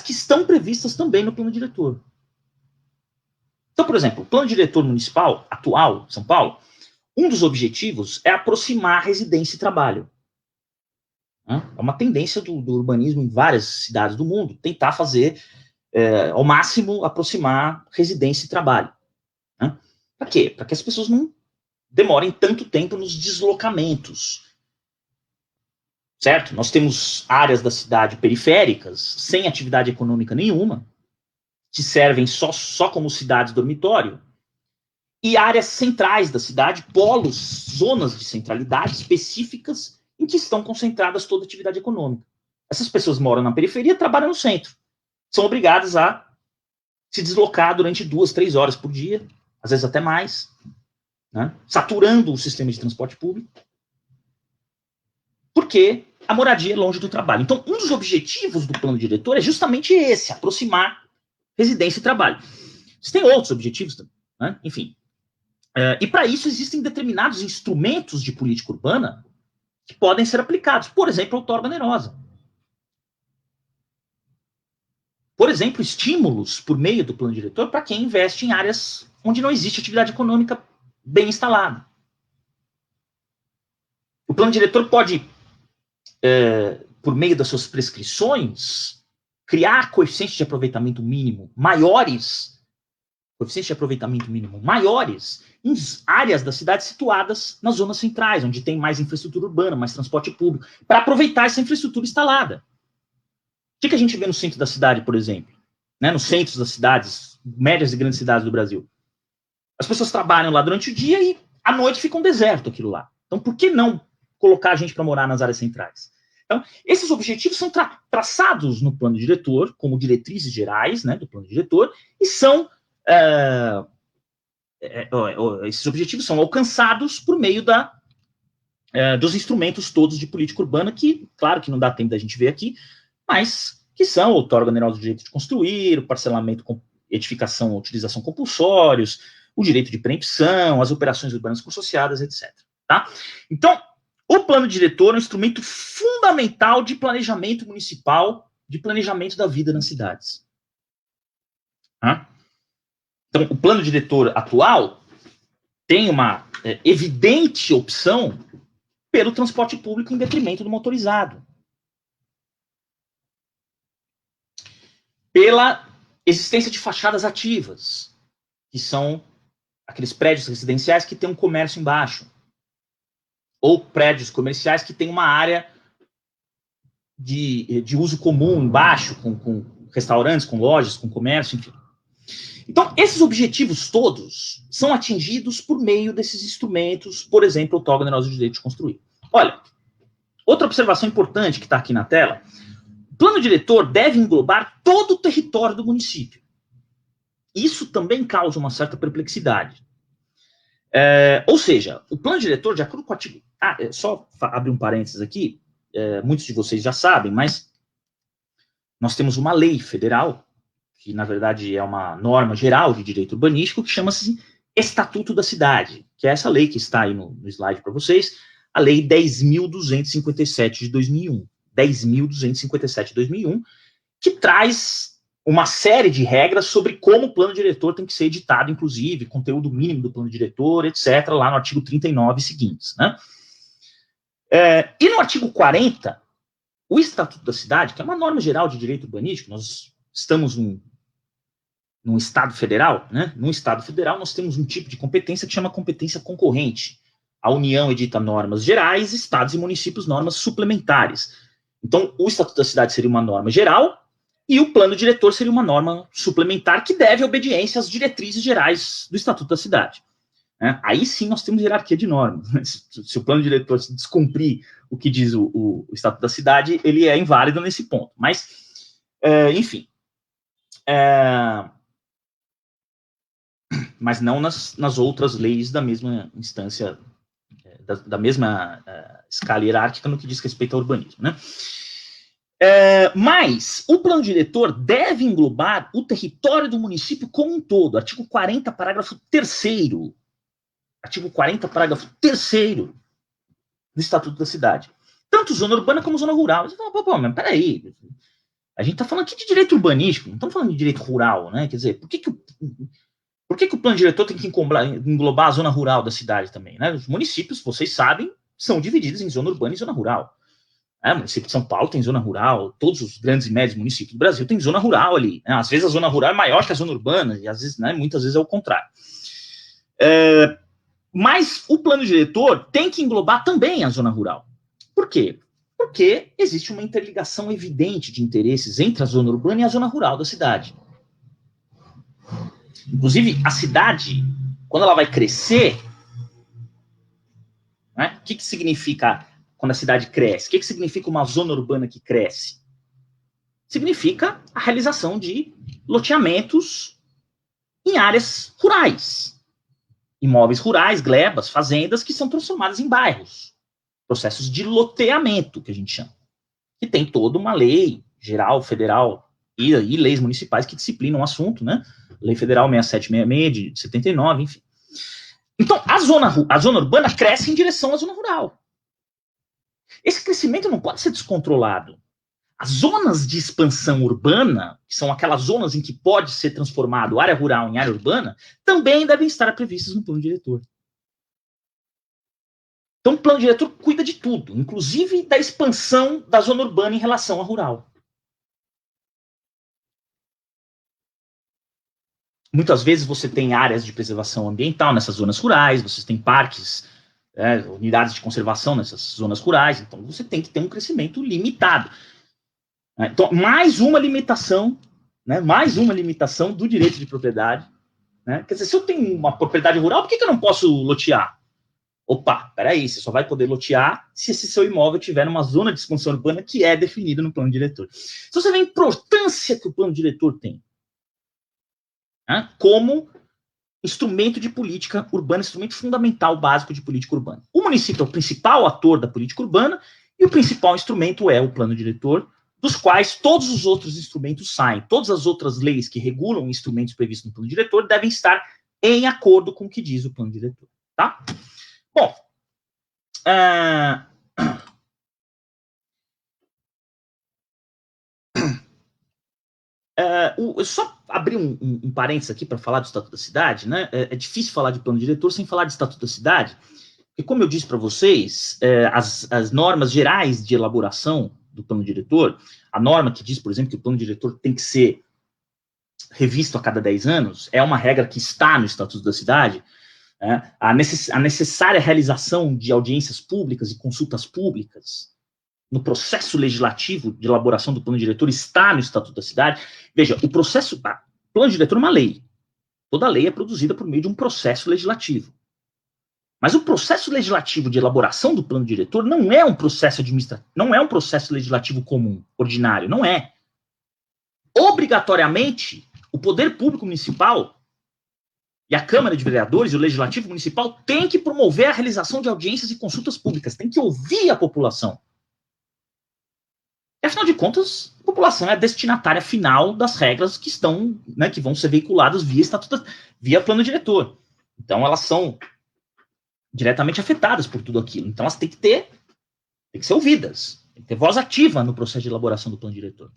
que estão previstas também no plano diretor. Então, por exemplo, o plano diretor municipal atual, São Paulo, um dos objetivos é aproximar residência e trabalho. É uma tendência do urbanismo em várias cidades do mundo, tentar fazer, ao máximo, aproximar residência e trabalho. Para quê? Para que as pessoas não demorem tanto tempo nos deslocamentos. Certo? Nós temos áreas da cidade periféricas, sem atividade econômica nenhuma, que servem só como cidades dormitório, e áreas centrais da cidade, polos, zonas de centralidade específicas em que estão concentradas toda a atividade econômica. Essas pessoas moram na periferia e trabalham no centro. São obrigadas a se deslocar durante 2, 3 horas por dia, às vezes até mais, né? Saturando o sistema de transporte público, porque a moradia é longe do trabalho. Então, um dos objetivos do plano diretor é justamente esse, aproximar residência e trabalho. Você tem outros objetivos também, né? Enfim. E para isso existem determinados instrumentos de política urbana que podem ser aplicados. Por exemplo, a outorga onerosa. Por exemplo, estímulos por meio do plano diretor para quem investe em áreas onde não existe atividade econômica bem instalada. O plano diretor pode, por meio das suas prescrições, criar coeficientes de aproveitamento mínimo maiores em áreas da cidade situadas nas zonas centrais, onde tem mais infraestrutura urbana, mais transporte público, para aproveitar essa infraestrutura instalada. O que a gente vê no centro da cidade, por exemplo? Né, nos centros das cidades, médias e grandes cidades do Brasil. As pessoas trabalham lá durante o dia e à noite fica um deserto aquilo lá. Então, por que não colocar a gente para morar nas áreas centrais? Então, esses objetivos são traçados no plano diretor, como diretrizes gerais, né, do plano diretor, e são esses objetivos são alcançados por meio dos instrumentos todos de política urbana, que, claro que não dá tempo da gente ver aqui, mas que são o outorga onerosa do direito de construir, o parcelamento com edificação ou utilização compulsórios, o direito de preempção, as operações urbanas consorciadas, etc. Tá? Então, o plano diretor é um instrumento fundamental de planejamento municipal, de planejamento da vida nas cidades. Tá? Então, o plano diretor atual tem uma evidente opção pelo transporte público em detrimento do motorizado. Pela existência de fachadas ativas, que são aqueles prédios residenciais que têm um comércio embaixo, ou prédios comerciais que têm uma área de uso comum embaixo, com restaurantes, com lojas, com comércio, enfim. Então, esses objetivos todos são atingidos por meio desses instrumentos, por exemplo, o outorga onerosa do direito de construir. Olha, outra observação importante que está aqui na tela: o plano diretor deve englobar todo o território do município. Isso também causa uma certa perplexidade. Ou seja, o plano diretor, de acordo com o artigo... só abrir um parênteses aqui, muitos de vocês já sabem, mas nós temos uma lei federal, que na verdade é uma norma geral de direito urbanístico, que chama-se Estatuto da Cidade, que é essa lei que está aí no slide para vocês, a Lei 10.257 de 2001. 10.257 de 2001, que traz uma série de regras sobre como o plano diretor tem que ser editado, inclusive, conteúdo mínimo do plano diretor, etc., lá no artigo 39 e seguintes. Né? E no artigo 40, o Estatuto da Cidade, que é uma norma geral de direito urbanístico, nós estamos num Estado federal, né? Num Estado federal nós temos um tipo de competência que chama competência concorrente. A União edita normas gerais, estados e municípios normas suplementares. Então, o Estatuto da Cidade seria uma norma geral, E o plano diretor seria uma norma suplementar que deve obediência às diretrizes gerais do Estatuto da Cidade. Aí sim nós temos hierarquia de normas. Se o plano diretor descumprir o que diz o Estatuto da Cidade, ele é inválido nesse ponto. Mas, enfim. Mas não nas outras leis da mesma instância, da mesma escala hierárquica no que diz respeito ao urbanismo, né? Mas o plano diretor deve englobar o território do município como um todo. Artigo 40, parágrafo 3º. Artigo 40, parágrafo 3º do Estatuto da Cidade. Tanto zona urbana como zona rural. Você fala, mas peraí, a gente está falando aqui de direito urbanístico, não estamos falando de direito rural, né? Quer dizer, por que o plano diretor tem que englobar a zona rural da cidade também, né? Os municípios, vocês sabem, são divididos em zona urbana e zona rural. O município de São Paulo tem zona rural, todos os grandes e médios municípios do Brasil têm zona rural ali. Né? Às vezes a zona rural é maior que a zona urbana, e às vezes, né, muitas vezes é o contrário. Mas o plano diretor tem que englobar também a zona rural. Por quê? Porque existe uma interligação evidente de interesses entre a zona urbana e a zona rural da cidade. Inclusive, a cidade, quando ela vai crescer, né, o que significa quando a cidade cresce? O que significa uma zona urbana que cresce? Significa a realização de loteamentos em áreas rurais. Imóveis rurais, glebas, fazendas que são transformadas em bairros. Processos de loteamento, que a gente chama. Que tem toda uma lei geral, federal e leis municipais que disciplinam o assunto, né? Lei Federal 6766 de 79, enfim. Então, a zona urbana cresce em direção à zona rural. Esse crescimento não pode ser descontrolado. As zonas de expansão urbana, que são aquelas zonas em que pode ser transformado área rural em área urbana, também devem estar previstas no plano diretor. Então, o plano diretor cuida de tudo, inclusive da expansão da zona urbana em relação à rural. Muitas vezes você tem áreas de preservação ambiental nessas zonas rurais, você tem parques, unidades de conservação nessas zonas rurais, então você tem que ter um crescimento limitado. Então, mais uma limitação do direito de propriedade. Né? Quer dizer, se eu tenho uma propriedade rural, por que eu não posso lotear? Opa, peraí, você só vai poder lotear se esse seu imóvel tiver numa zona de expansão urbana que é definida no plano diretor. Então, você vê a importância que o plano diretor tem, né, como instrumento de política urbana, instrumento fundamental básico de política urbana. O município é o principal ator da política urbana e o principal instrumento é o plano diretor, dos quais todos os outros instrumentos saem. Todas as outras leis que regulam instrumentos previstos no plano diretor devem estar em acordo com o que diz o plano diretor. Tá? Bom, só abrir um parênteses aqui para falar do Estatuto da Cidade, né? É difícil falar de plano diretor sem falar de Estatuto da Cidade, porque, como eu disse para vocês, as normas gerais de elaboração do plano diretor, a norma que diz, por exemplo, que o plano diretor tem que ser revisto a cada 10 anos, é uma regra que está no Estatuto da Cidade. A necessária realização de audiências públicas e consultas públicas no processo legislativo de elaboração do plano diretor está no Estatuto da Cidade. Veja, o plano diretor é uma lei. Toda lei é produzida por meio de um processo legislativo. Mas o processo legislativo de elaboração do plano diretor não é um processo administrativo, não é um processo legislativo comum, ordinário, não é. Obrigatoriamente, o poder público municipal e a Câmara de Vereadores e o Legislativo Municipal tem que promover a realização de audiências e consultas públicas, tem que ouvir a população. E, afinal de contas, a população é a destinatária final das regras que estão, né, que vão ser veiculadas via plano diretor. Então, elas são diretamente afetadas por tudo aquilo. Então, elas têm que ser ouvidas, tem que ter voz ativa no processo de elaboração do plano diretor.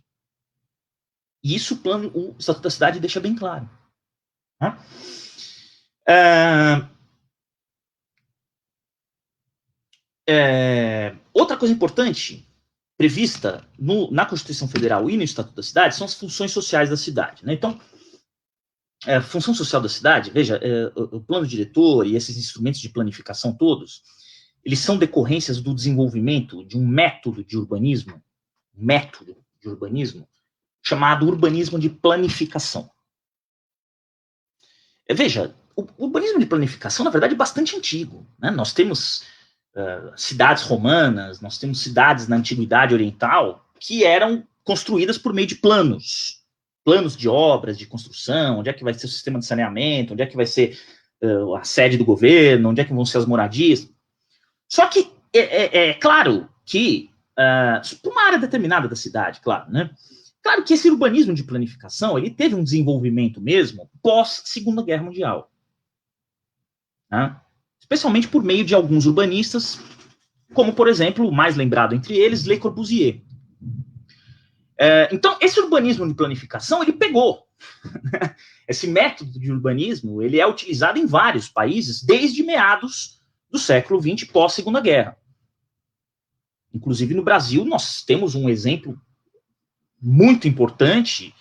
E isso o Estatuto da Cidade deixa bem claro. Né? Outra coisa importante prevista na Constituição Federal e no Estatuto da Cidade são as funções sociais da cidade. Né? Então, a função social da cidade, veja, o plano diretor e esses instrumentos de planificação todos, eles são decorrências do desenvolvimento de um método de urbanismo, chamado urbanismo de planificação. Veja, o urbanismo de planificação, na verdade, é bastante antigo, né? Nós temos cidades romanas, nós temos cidades na Antiguidade Oriental que eram construídas por meio de planos de obras, de construção, onde é que vai ser o sistema de saneamento, onde é que vai ser a sede do governo, onde é que vão ser as moradias. Só que é claro que, por uma área determinada da cidade, claro, né? Claro que esse urbanismo de planificação, ele teve um desenvolvimento mesmo pós-Segunda Guerra Mundial. Né? Especialmente por meio de alguns urbanistas, como, por exemplo, o mais lembrado entre eles, Le Corbusier. Então, esse urbanismo de planificação, ele pegou. Esse método de urbanismo, ele é utilizado em vários países desde meados do século XX, pós-Segunda Guerra. Inclusive, no Brasil, nós temos um exemplo muito importante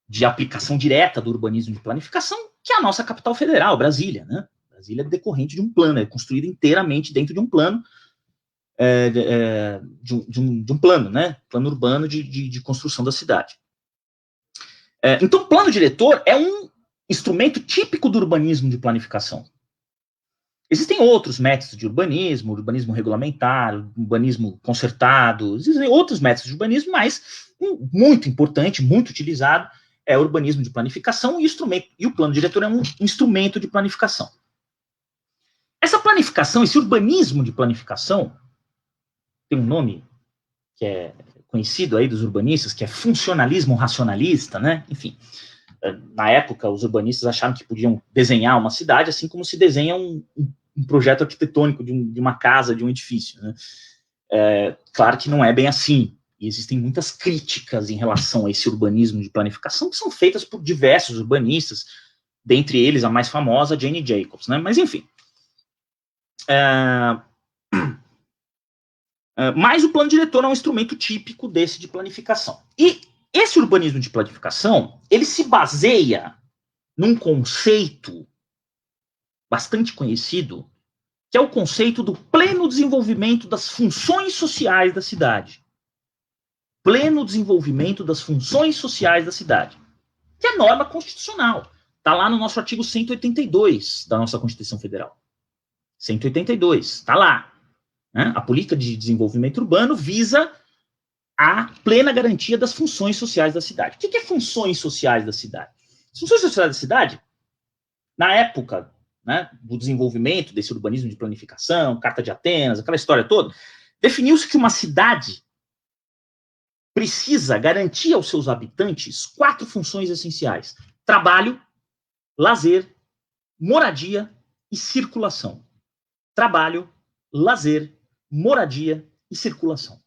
de aplicação direta do urbanismo de planificação, que é a nossa capital federal, Brasília, né? Brasília é decorrente de um plano, é construída inteiramente dentro de um plano, de um plano, né? Plano urbano de construção da cidade. Então, o plano diretor é um instrumento típico do urbanismo de planificação. Existem outros métodos de urbanismo, urbanismo regulamentar, urbanismo concertado, existem outros métodos de urbanismo, mas um muito importante, muito utilizado, é o urbanismo de planificação e o plano diretor é um instrumento de planificação. Essa planificação, esse urbanismo de planificação, tem um nome que é conhecido aí dos urbanistas, que é funcionalismo racionalista, né? Enfim, na época, os urbanistas acharam que podiam desenhar uma cidade assim como se desenha um projeto arquitetônico de uma casa, de um edifício, né? Claro que não é bem assim. E existem muitas críticas em relação a esse urbanismo de planificação que são feitas por diversos urbanistas, dentre eles a mais famosa, Jane Jacobs, né? Mas, enfim. Mas o plano diretor é um instrumento típico desse de planificação. E esse urbanismo de planificação, ele se baseia num conceito bastante conhecido, que é o conceito do pleno desenvolvimento das funções sociais da cidade. Pleno desenvolvimento das funções sociais da cidade, que é norma constitucional. Está lá no nosso artigo 182 da nossa Constituição Federal. 182, está lá. Né? A política de desenvolvimento urbano visa a plena garantia das funções sociais da cidade. O que é funções sociais da cidade? As funções sociais da cidade, na época, né, do desenvolvimento desse urbanismo de planificação, Carta de Atenas, aquela história toda, definiu-se que uma cidade precisa garantir aos seus habitantes 4 funções essenciais: trabalho, lazer, moradia e circulação. Trabalho, lazer, moradia e circulação.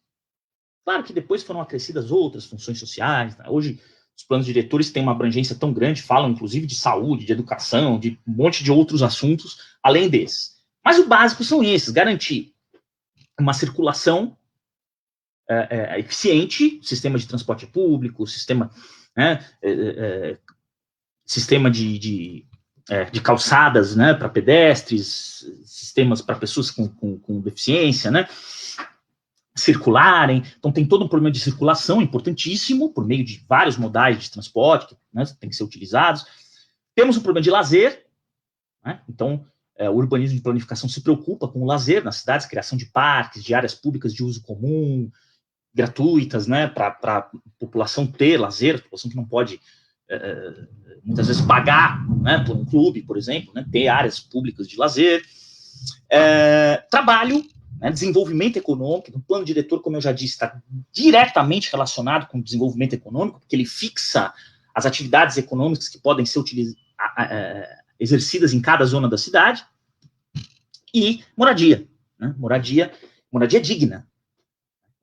Claro que depois foram acrescidas outras funções sociais. Né? Hoje, os planos diretores têm uma abrangência tão grande, falam inclusive de saúde, de educação, de um monte de outros assuntos, além desses. Mas o básico são esses: garantir uma circulação eficiente, sistema de transporte público, sistema de calçadas, né, para pedestres, sistemas para pessoas com deficiência, né, circularem. Então, tem todo um problema de circulação importantíssimo, por meio de vários modais de transporte, né, que tem que ser utilizados. Temos um problema de lazer, né, então, o urbanismo de planificação se preocupa com o lazer nas cidades, criação de parques, de áreas públicas de uso comum, gratuitas, né, para a população ter lazer, a população que não pode, muitas vezes, pagar, né, por um clube, por exemplo, né, ter áreas públicas de lazer. Trabalho, né, desenvolvimento econômico. O plano diretor, como eu já disse, está diretamente relacionado com o desenvolvimento econômico, porque ele fixa as atividades econômicas que podem ser exercidas em cada zona da cidade. E moradia, né, moradia digna.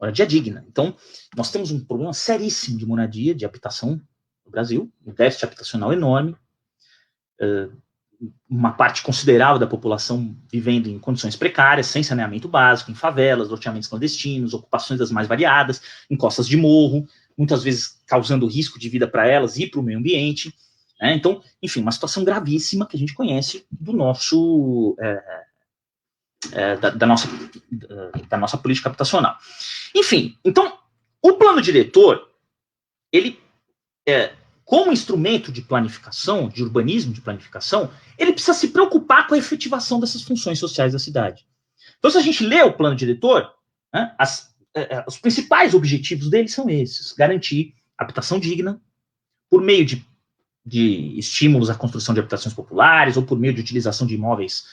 Moradia digna. Então, nós temos um problema seríssimo de moradia, de habitação no Brasil, um déficit habitacional enorme, uma parte considerável da população vivendo em condições precárias, sem saneamento básico, em favelas, loteamentos clandestinos, ocupações das mais variadas, em costas de morro, muitas vezes causando risco de vida para elas e para o meio ambiente. Né? Então, enfim, uma situação gravíssima que a gente conhece do nosso... da nossa política habitacional. Enfim, então, o plano diretor, ele como instrumento de planificação, de urbanismo de planificação, ele precisa se preocupar com a efetivação dessas funções sociais da cidade. Então, se a gente lê o plano diretor, né, os principais objetivos dele são esses: garantir habitação digna, por meio de estímulos à construção de habitações populares, ou por meio de utilização de imóveis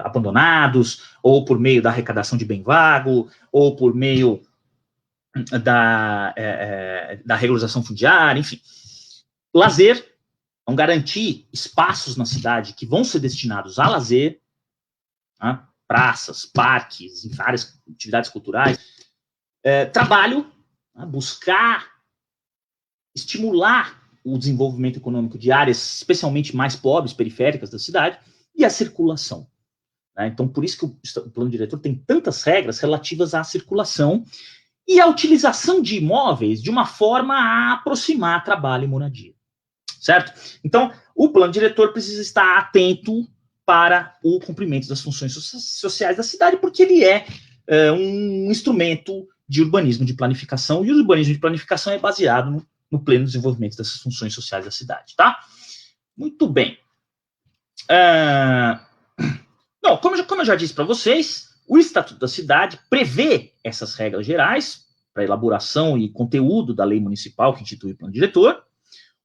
abandonados, ou por meio da arrecadação de bem vago, ou por meio da regularização fundiária, enfim. Lazer, vão garantir espaços na cidade que vão ser destinados a lazer, né, praças, parques, várias atividades culturais. Trabalho, né, buscar estimular o desenvolvimento econômico de áreas especialmente mais pobres, periféricas da cidade, e a circulação. Né? Então, por isso que o plano diretor tem tantas regras relativas à circulação e à utilização de imóveis de uma forma a aproximar trabalho e moradia. Certo? Então, o plano diretor precisa estar atento para o cumprimento das funções sociais da cidade, porque ele é um instrumento de urbanismo de planificação, e o urbanismo de planificação é baseado no pleno desenvolvimento dessas funções sociais da cidade, tá? Muito bem. Não, como eu já disse para vocês, o Estatuto da Cidade prevê essas regras gerais para elaboração e conteúdo da lei municipal que institui o plano diretor.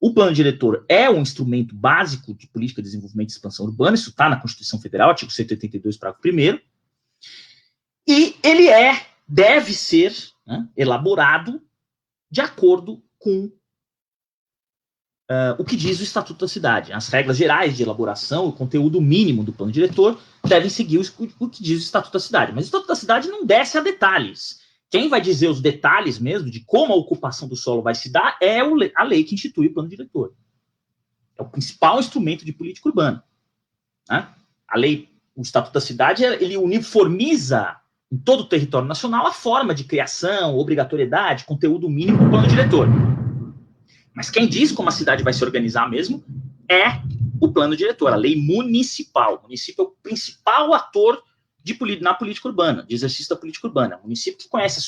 O plano diretor é um instrumento básico de política de desenvolvimento e expansão urbana, isso está na Constituição Federal, artigo 182, parágrafo 1º, e ele deve ser, né, elaborado de acordo com o que diz o Estatuto da Cidade. As regras gerais de elaboração, o conteúdo mínimo do plano diretor devem seguir o que diz o Estatuto da Cidade. Mas o Estatuto da Cidade não desce a detalhes. Quem vai dizer os detalhes mesmo de como a ocupação do solo vai se dar é a lei que institui o plano diretor. É o principal instrumento de política urbana. Né? A lei, o Estatuto da Cidade, ele uniformiza em todo o território nacional a forma de criação, obrigatoriedade, conteúdo mínimo do plano diretor. Mas quem diz como a cidade vai se organizar mesmo é o plano diretor, a lei municipal. O município é o principal ator na política urbana, de exercício da política urbana. O município que conhece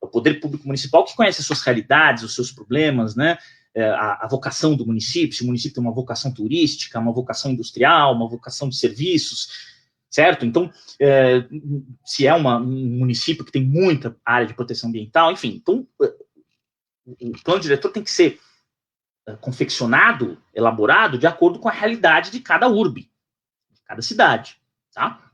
o poder público municipal que conhece as suas realidades, os seus problemas, né? A vocação do município, se o município tem uma vocação turística, uma vocação industrial, uma vocação de serviços, certo? Então, se é um município que tem muita área de proteção ambiental, enfim, então o plano diretor tem que ser confeccionado, elaborado de acordo com a realidade de cada urbe, de cada cidade, tá?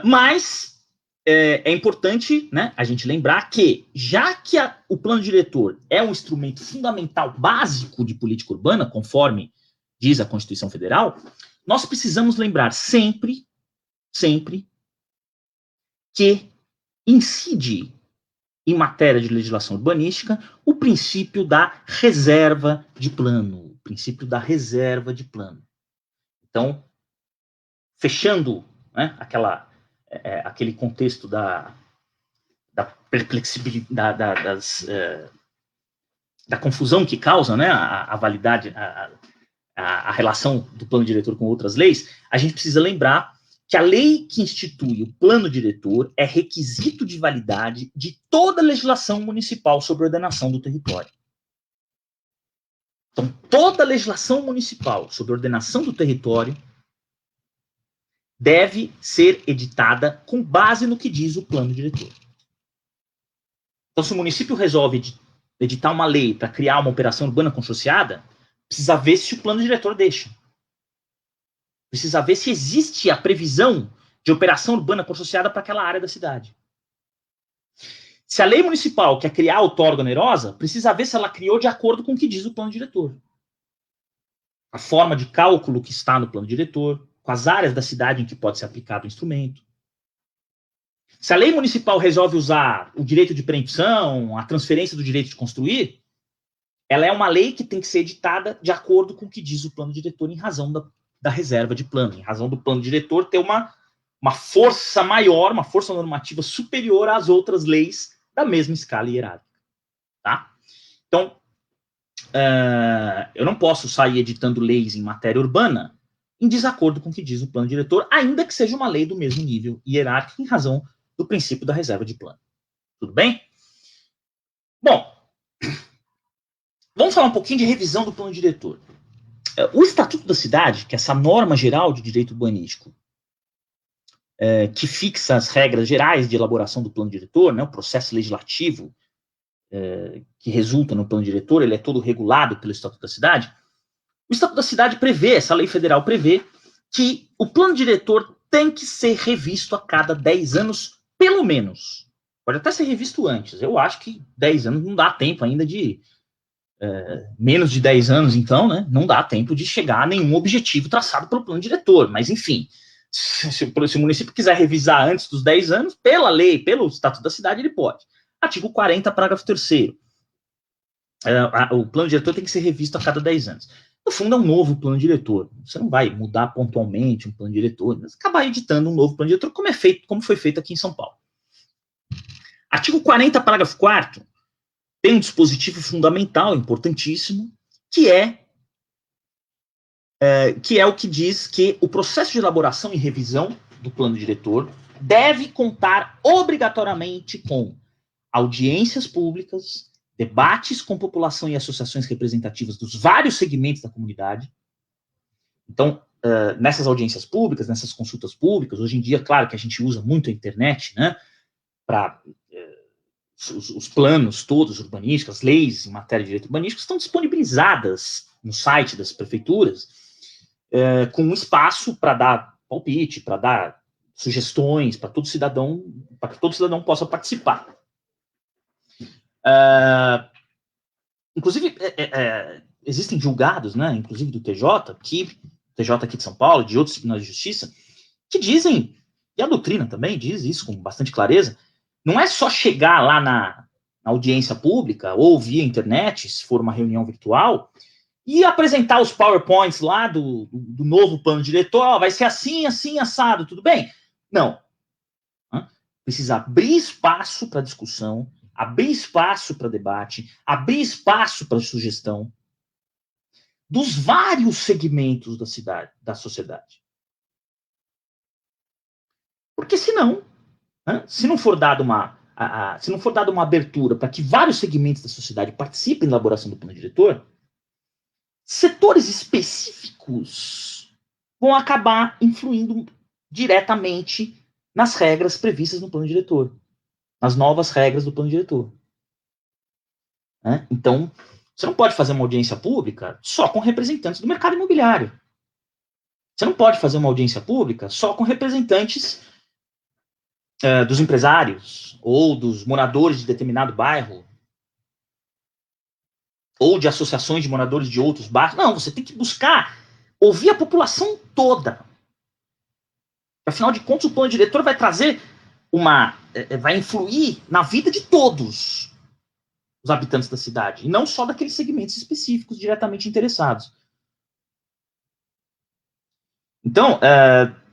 Mas é importante, né, a gente lembrar que, já que o plano diretor é um instrumento fundamental, básico de política urbana, conforme diz a Constituição Federal, nós precisamos lembrar sempre que incide em matéria de legislação urbanística o princípio da reserva de plano. O princípio da reserva de plano. Então, fechando, né, aquele contexto da perplexibilidade, da confusão que causa, né, a validade, a relação do plano diretor com outras leis, a gente precisa lembrar que a lei que institui o plano diretor é requisito de validade de toda a legislação municipal sobre ordenação do território. Então, toda a legislação municipal sobre ordenação do território deve ser editada com base no que diz o plano diretor. Então, se o município resolve editar uma lei para criar uma operação urbana consorciada, precisa ver se o plano diretor deixa. Precisa ver se existe a previsão de operação urbana consorciada para aquela área da cidade. Se a lei municipal quer criar outorga onerosa, precisa ver se ela criou de acordo com o que diz o plano diretor. A forma de cálculo que está no plano diretor, com as áreas da cidade em que pode ser aplicado o instrumento. Se a lei municipal resolve usar o direito de preempção, a transferência do direito de construir, ela é uma lei que tem que ser editada de acordo com o que diz o plano diretor em razão da reserva de plano, em razão do plano diretor ter uma força maior, uma força normativa superior às outras leis da mesma escala hierárquica. Tá? Então, eu não posso sair editando leis em matéria urbana em desacordo com o que diz o plano diretor, ainda que seja uma lei do mesmo nível hierárquico, em razão do princípio da reserva de plano. Tudo bem? Bom, Vamos falar um pouquinho de revisão do plano diretor. O Estatuto da Cidade, que é essa norma geral de direito urbanístico, que fixa as regras gerais de elaboração do plano diretor, né, o processo legislativo que resulta no plano diretor, ele é todo regulado pelo Estatuto da Cidade. O Estatuto da Cidade prevê, essa lei federal prevê, que o plano diretor tem que ser revisto a cada 10 anos, pelo menos. Pode até ser revisto antes. Eu acho que 10 anos não dá tempo ainda de... menos de 10 anos, então, né, não dá tempo de chegar a nenhum objetivo traçado pelo plano diretor. Mas, enfim, se o município quiser revisar antes dos 10 anos, pela lei, pelo Estatuto da Cidade, ele pode. Artigo 40, parágrafo 3º. O plano diretor tem que ser revisto a cada 10 anos. No fundo, é um novo plano diretor. Você não vai mudar pontualmente um plano diretor, mas acabar editando um novo plano diretor, como foi feito aqui em São Paulo. Artigo 40, parágrafo 4º, tem um dispositivo fundamental, importantíssimo, que é o que diz que o processo de elaboração e revisão do plano diretor deve contar obrigatoriamente com audiências públicas, debates com população e associações representativas dos vários segmentos da comunidade. Então, nessas audiências públicas, nessas consultas públicas, hoje em dia, claro que a gente usa muito a internet, né, para os planos todos urbanísticos, as leis em matéria de direito urbanístico estão disponibilizadas no site das prefeituras, com um espaço para dar palpite, para dar sugestões para todo cidadão, para que todo cidadão possa participar. Inclusive, existem julgados, né, inclusive do TJ aqui de São Paulo, de outros tribunais de justiça, que dizem, e a doutrina também diz isso com bastante clareza, não é só chegar lá na audiência pública, ou via internet, se for uma reunião virtual, e apresentar os PowerPoints lá do novo plano diretor, vai ser assim, assim, assado, tudo bem? Não. Precisa abrir espaço para discussão, abrir espaço para debate, abrir espaço para sugestão dos vários segmentos da cidade, da sociedade. Porque senão, se não for dada uma abertura para que vários segmentos da sociedade participem da elaboração do plano diretor, setores específicos vão acabar influindo diretamente nas regras previstas no plano diretor, nas novas regras do plano diretor. Então, você não pode fazer uma audiência pública só com representantes do mercado imobiliário. Você não pode fazer uma audiência pública só com representantes dos empresários ou dos moradores de determinado bairro ou de associações de moradores de outros bairros. Não, você tem que buscar ouvir a população toda. Afinal de contas, o plano diretor vai trazer vai influir na vida de todos os habitantes da cidade, e não só daqueles segmentos específicos diretamente interessados. Então,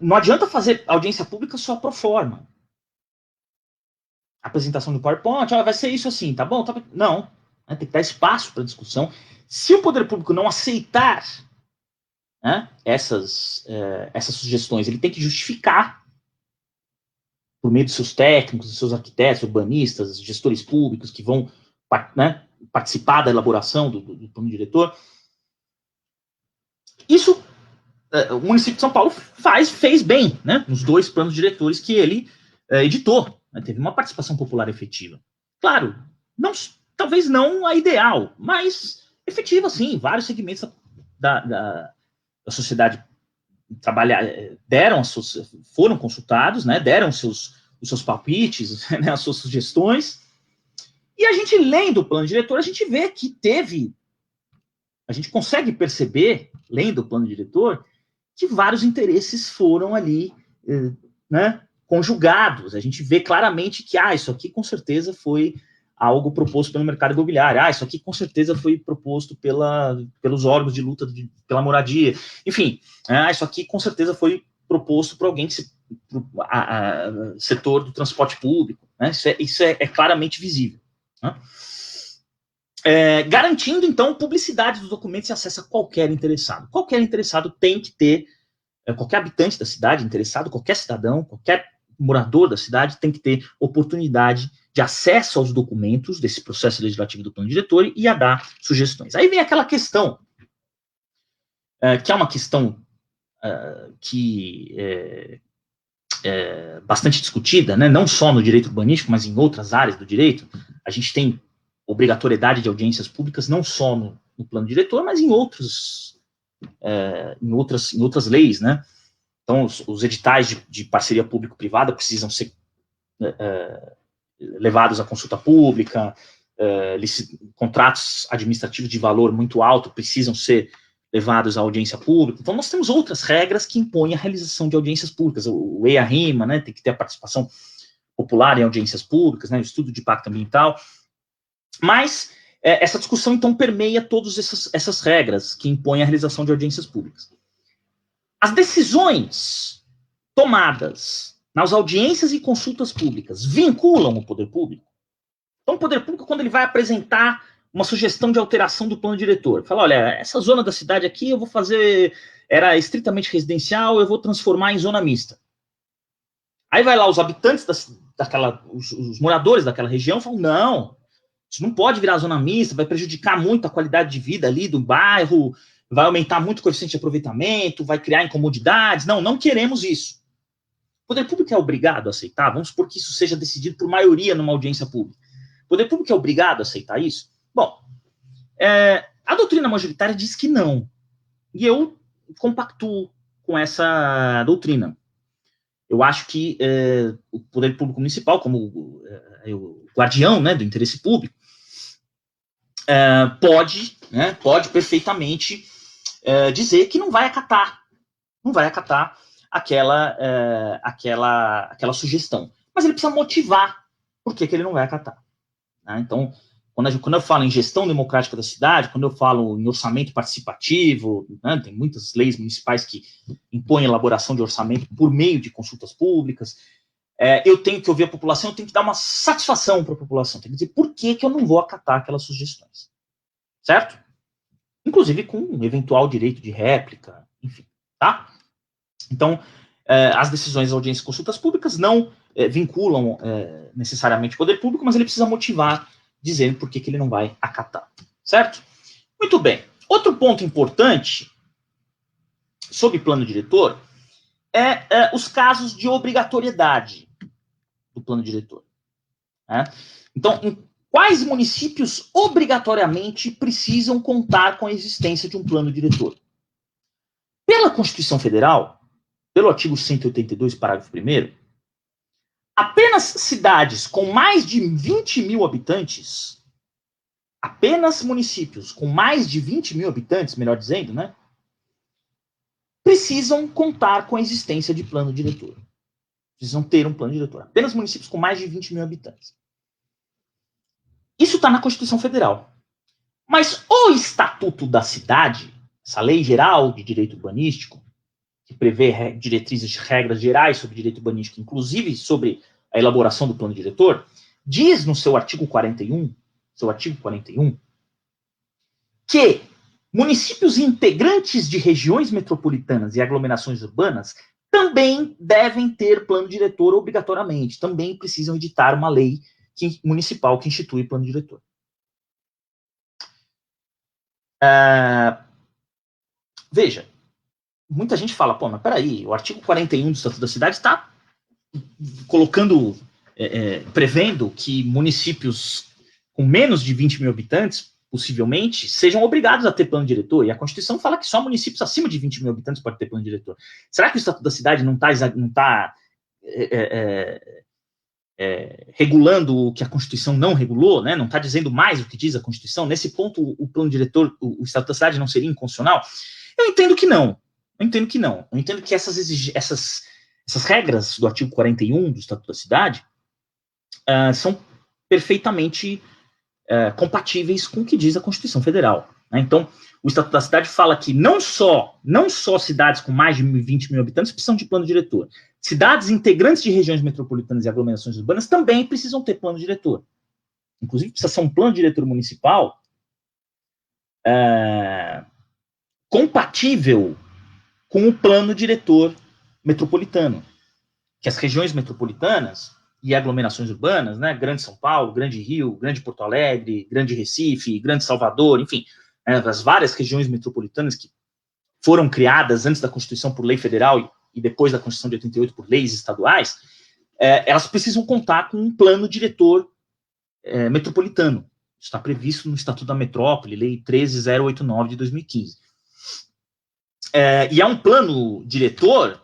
não adianta fazer audiência pública só pro forma. Apresentação do PowerPoint, vai ser isso assim, tá bom? Não, tem que dar espaço para discussão. Se o poder público não aceitar essas sugestões, ele tem que justificar por meio de seus técnicos, de seus arquitetos, urbanistas, gestores públicos que vão participar da elaboração do plano diretor. Isso o município de São Paulo fez bem, né, nos 2 planos diretores que ele editou. Teve uma participação popular efetiva. Claro, talvez não a ideal, mas efetiva, sim. Vários segmentos da sociedade foram consultados, né, deram os seus palpites, né, as suas sugestões. E a gente, lendo o plano diretor, a gente vê que a gente consegue perceber, lendo o plano diretor, que vários interesses foram ali, né, conjugados. A gente vê claramente que, isso aqui com certeza foi algo proposto pelo mercado imobiliário, isso aqui com certeza foi proposto pelos órgãos de luta pela moradia, enfim, isso aqui com certeza foi proposto por alguém setor do transporte público, né? Isso é claramente visível. Né? Garantindo, então, publicidade dos documentos e acesso a qualquer interessado. Qualquer interessado tem que ter, qualquer habitante da cidade interessado, qualquer cidadão, qualquer morador da cidade tem que ter oportunidade de acesso aos documentos desse processo legislativo do plano diretor e a dar sugestões. Aí vem aquela questão, que é uma questão que é bastante discutida, né, não só no direito urbanístico, mas em outras áreas do direito. A gente tem obrigatoriedade de audiências públicas não só no plano diretor, mas em outras leis, né? Então, os editais de parceria público-privada precisam ser levados à consulta pública, contratos administrativos de valor muito alto precisam ser levados à audiência pública. Então, nós temos outras regras que impõem a realização de audiências públicas. O EIA-RIMA, né, tem que ter a participação popular em audiências públicas, né, o estudo de impacto ambiental. Mas essa discussão, então, permeia todas essas regras que impõem a realização de audiências públicas. As decisões tomadas nas audiências e consultas públicas vinculam o poder público? Então, o poder público, quando ele vai apresentar uma sugestão de alteração do plano diretor, fala, olha, essa zona da cidade aqui eu vou fazer, era estritamente residencial, eu vou transformar em zona mista. Aí vai lá os habitantes os moradores daquela região falam, não, isso não pode virar zona mista, vai prejudicar muito a qualidade de vida ali do bairro, vai aumentar muito o coeficiente de aproveitamento, vai criar incomodidades. Não queremos isso. O poder público é obrigado a aceitar? Vamos supor que isso seja decidido por maioria numa audiência pública. O poder público é obrigado a aceitar isso? Bom, a doutrina majoritária diz que não. E eu compactuo com essa doutrina. Eu acho que o poder público municipal, como o guardião, né, do interesse público, pode perfeitamente dizer que não vai acatar aquela sugestão. Mas ele precisa motivar por que ele não vai acatar. Né? Então, quando eu falo em gestão democrática da cidade, quando eu falo em orçamento participativo, né, tem muitas leis municipais que impõem a elaboração de orçamento por meio de consultas públicas, eu tenho que ouvir a população, eu tenho que dar uma satisfação para a população, tenho que dizer por que eu não vou acatar aquelas sugestões. Certo? Inclusive com um eventual direito de réplica, enfim, tá? Então, as decisões das audiências e consultas públicas não vinculam necessariamente o poder público, mas ele precisa motivar, dizendo por que ele não vai acatar, certo? Muito bem. Outro ponto importante sobre plano diretor os casos de obrigatoriedade do plano diretor. Né? Então, em quais municípios obrigatoriamente precisam contar com a existência de um plano diretor? Pela Constituição Federal, pelo artigo 182, parágrafo 1º, apenas cidades com mais de 20 mil habitantes, apenas municípios com mais de 20 mil habitantes, melhor dizendo, né, precisam contar com a existência de plano diretor. Precisam ter um plano diretor. Apenas municípios com mais de 20 mil habitantes. Isso está na Constituição Federal. Mas o Estatuto da Cidade, essa lei geral de direito urbanístico, que prevê diretrizes, regras gerais sobre direito urbanístico, inclusive sobre a elaboração do plano diretor, diz no seu artigo 41, que municípios integrantes de regiões metropolitanas e aglomerações urbanas também devem ter plano diretor obrigatoriamente, também precisam editar uma lei municipal que institui plano diretor. Veja, muita gente fala, pô, mas peraí, o artigo 41 do Estatuto da Cidade está colocando, prevendo que municípios com menos de 20 mil habitantes, possivelmente, sejam obrigados a ter plano diretor, e a Constituição fala que só municípios acima de 20 mil habitantes podem ter plano diretor. Será que o Estatuto da Cidade não está regulando o que a Constituição não regulou, né? Não está dizendo mais o que diz a Constituição? Nesse ponto, o plano diretor, o Estatuto da Cidade não seria inconstitucional? Eu entendo que não. Eu entendo que essas regras do artigo 41 do Estatuto da Cidade são perfeitamente compatíveis com o que diz a Constituição Federal. Né? Então, o Estatuto da Cidade fala que não só cidades com mais de 20 mil habitantes precisam de plano diretor. Cidades integrantes de regiões metropolitanas e aglomerações urbanas também precisam ter plano diretor. Inclusive, precisa ser um plano diretor municipal compatível com o plano diretor metropolitano. Que as regiões metropolitanas, e aglomerações urbanas, né, Grande São Paulo, Grande Rio, Grande Porto Alegre, Grande Recife, Grande Salvador, enfim, as várias regiões metropolitanas que foram criadas antes da Constituição por lei federal e depois da Constituição de 88 por leis estaduais, elas precisam contar com um plano diretor metropolitano. Está previsto no Estatuto da Metrópole, Lei 13.089 de 2015. E é um plano diretor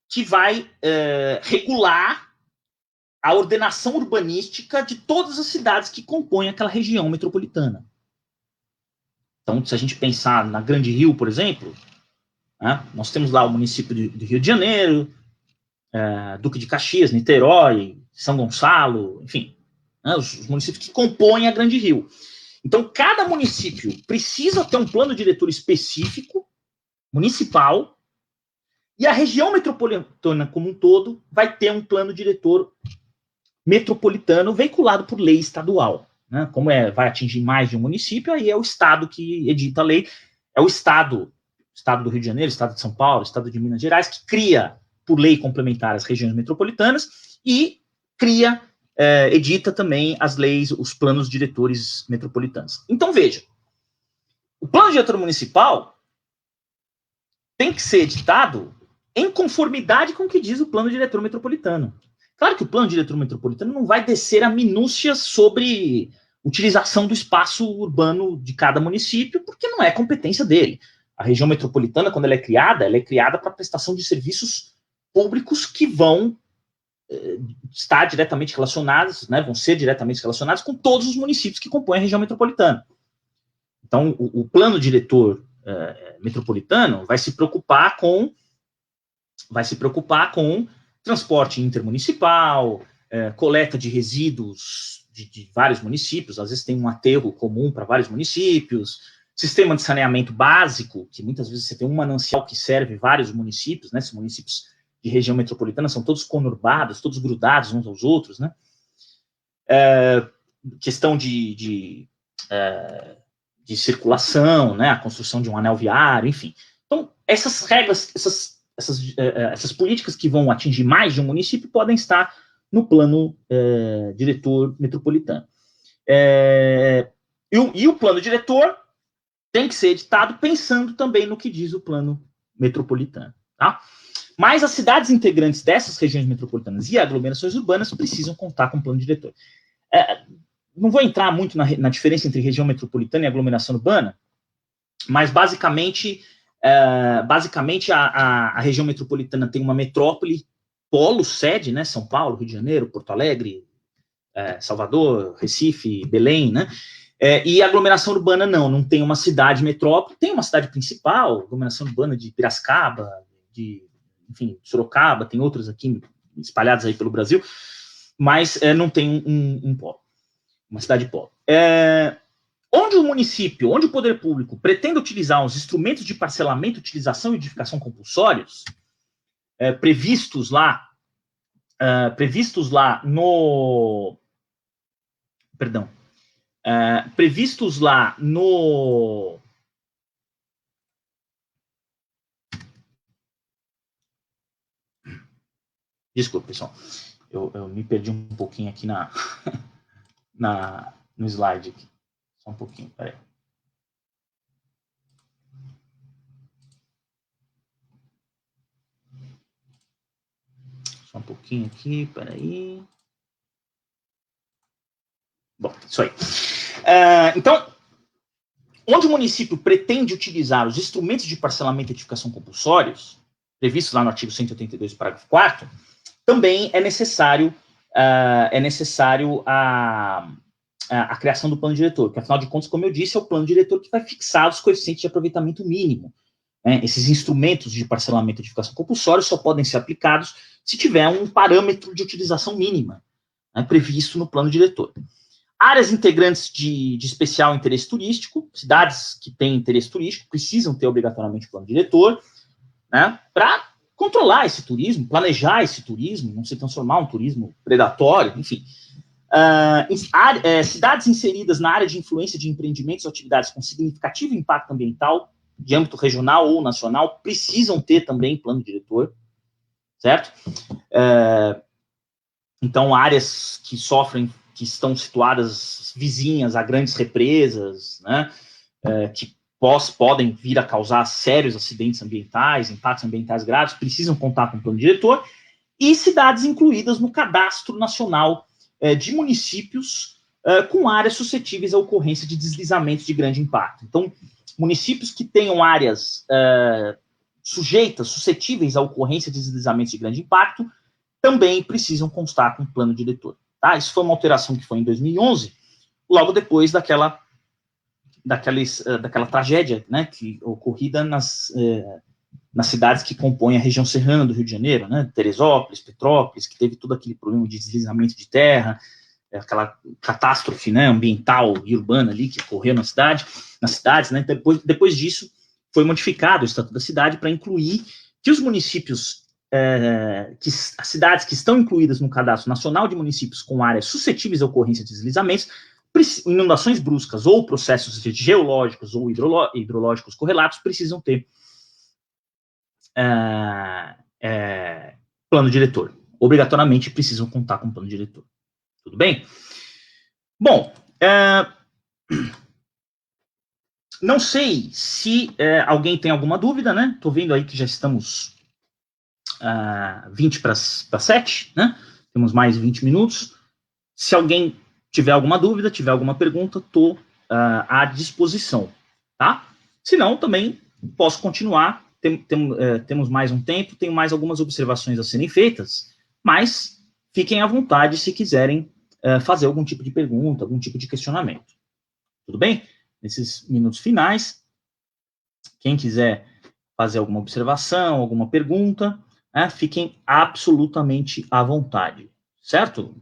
que vai regular a ordenação urbanística de todas as cidades que compõem aquela região metropolitana. Então, se a gente pensar na Grande Rio, por exemplo, né, nós temos lá o município de Rio de Janeiro, Duque de Caxias, Niterói, São Gonçalo, enfim, né, os municípios que compõem a Grande Rio. Então, cada município precisa ter um plano diretor específico, municipal, e a região metropolitana como um todo vai ter um plano diretor metropolitano veiculado por lei estadual. Né? Como vai atingir mais de um município, aí é o Estado que edita a lei, é o Estado do Rio de Janeiro, Estado de São Paulo, Estado de Minas Gerais, que cria, por lei complementar, as regiões metropolitanas e edita também as leis, os planos diretores metropolitanos. Então, veja, o plano diretor municipal tem que ser editado em conformidade com o que diz o plano diretor metropolitano. Claro que o plano diretor metropolitano não vai descer a minúcias sobre utilização do espaço urbano de cada município, porque não é competência dele. A região metropolitana, quando ela é criada para prestação de serviços públicos que vão estar diretamente relacionados, né, vão ser diretamente relacionados com todos os municípios que compõem a região metropolitana. Então, o plano diretor metropolitano vai se preocupar com transporte intermunicipal, coleta de resíduos de vários municípios, às vezes tem um aterro comum para vários municípios, sistema de saneamento básico, que muitas vezes você tem um manancial que serve vários municípios, né? Esses municípios de região metropolitana são todos conurbados, todos grudados uns aos outros, né? Questão de circulação, né? A construção de um anel viário, enfim. Então, essas regras, essas políticas que vão atingir mais de um município podem estar no plano diretor metropolitano. E o plano diretor tem que ser editado pensando também no que diz o plano metropolitano. Tá? Mas as cidades integrantes dessas regiões metropolitanas e aglomerações urbanas precisam contar com um plano diretor. Não vou entrar muito na diferença entre região metropolitana e aglomeração urbana, mas basicamente a região metropolitana tem uma metrópole, polo, sede, né, São Paulo, Rio de Janeiro, Porto Alegre, Salvador, Recife, Belém, né, e a aglomeração urbana não tem uma cidade metrópole, tem uma cidade principal, aglomeração urbana de Piracicaba, enfim, Sorocaba, tem outras aqui espalhadas aí pelo Brasil, mas não tem um polo, uma cidade polo. Onde o poder público pretende utilizar os instrumentos de parcelamento, utilização e edificação compulsórios previstos lá no desculpa, pessoal, eu me perdi um pouquinho aqui no slide aqui. Só um pouquinho, peraí. Só um pouquinho aqui, peraí. Bom, isso aí. Então, onde o município pretende utilizar os instrumentos de parcelamento e edificação compulsórios, previstos lá no artigo 182, parágrafo 4º, também é necessário a criação do plano diretor, que, afinal de contas, como eu disse, é o plano diretor que vai fixar os coeficientes de aproveitamento mínimo. Né? Esses instrumentos de parcelamento e edificação compulsório só podem ser aplicados se tiver um parâmetro de utilização mínima, né, previsto no plano diretor. Áreas integrantes de especial interesse turístico, cidades que têm interesse turístico, precisam ter obrigatoriamente plano diretor, né, para controlar esse turismo, planejar esse turismo, não se transformar em um turismo predatório, enfim. Cidades inseridas na área de influência de empreendimentos ou atividades com significativo impacto ambiental, de âmbito regional ou nacional, precisam ter também plano diretor, certo? Então, áreas que sofrem, que estão situadas vizinhas a grandes represas, né, que podem vir a causar sérios acidentes ambientais, impactos ambientais graves, precisam contar com o plano diretor, e cidades incluídas no Cadastro Nacional de Municípios com áreas suscetíveis à ocorrência de deslizamentos de grande impacto. Então, municípios que tenham áreas suscetíveis à ocorrência de deslizamentos de grande impacto, também precisam constar com o plano diretor. Tá? Isso foi uma alteração que foi em 2011, logo depois daquela tragédia, né, que ocorrida nas cidades que compõem a região serrana do Rio de Janeiro, né, Teresópolis, Petrópolis, que teve todo aquele problema de deslizamento de terra, aquela catástrofe, né, ambiental e urbana ali que ocorreu nas cidades, né. Depois disso, foi modificado o Estatuto da Cidade para incluir que os municípios, as cidades que estão incluídas no Cadastro Nacional de Municípios com áreas suscetíveis à ocorrência de deslizamentos, inundações bruscas ou processos geológicos ou hidrológicos correlatos precisam ter plano diretor. Obrigatoriamente precisam contar com plano diretor. Tudo bem? Bom, não sei se alguém tem alguma dúvida, né? Estou vendo aí que já estamos 20 para 7, né? Temos mais 20 minutos. Se alguém tiver alguma dúvida, tiver alguma pergunta, estou à disposição, tá? Se não, também posso continuar. Temos mais um tempo, tenho mais algumas observações a serem feitas, mas fiquem à vontade se quiserem fazer algum tipo de pergunta, algum tipo de questionamento. Tudo bem? Nesses minutos finais, quem quiser fazer alguma observação, alguma pergunta, fiquem absolutamente à vontade, certo?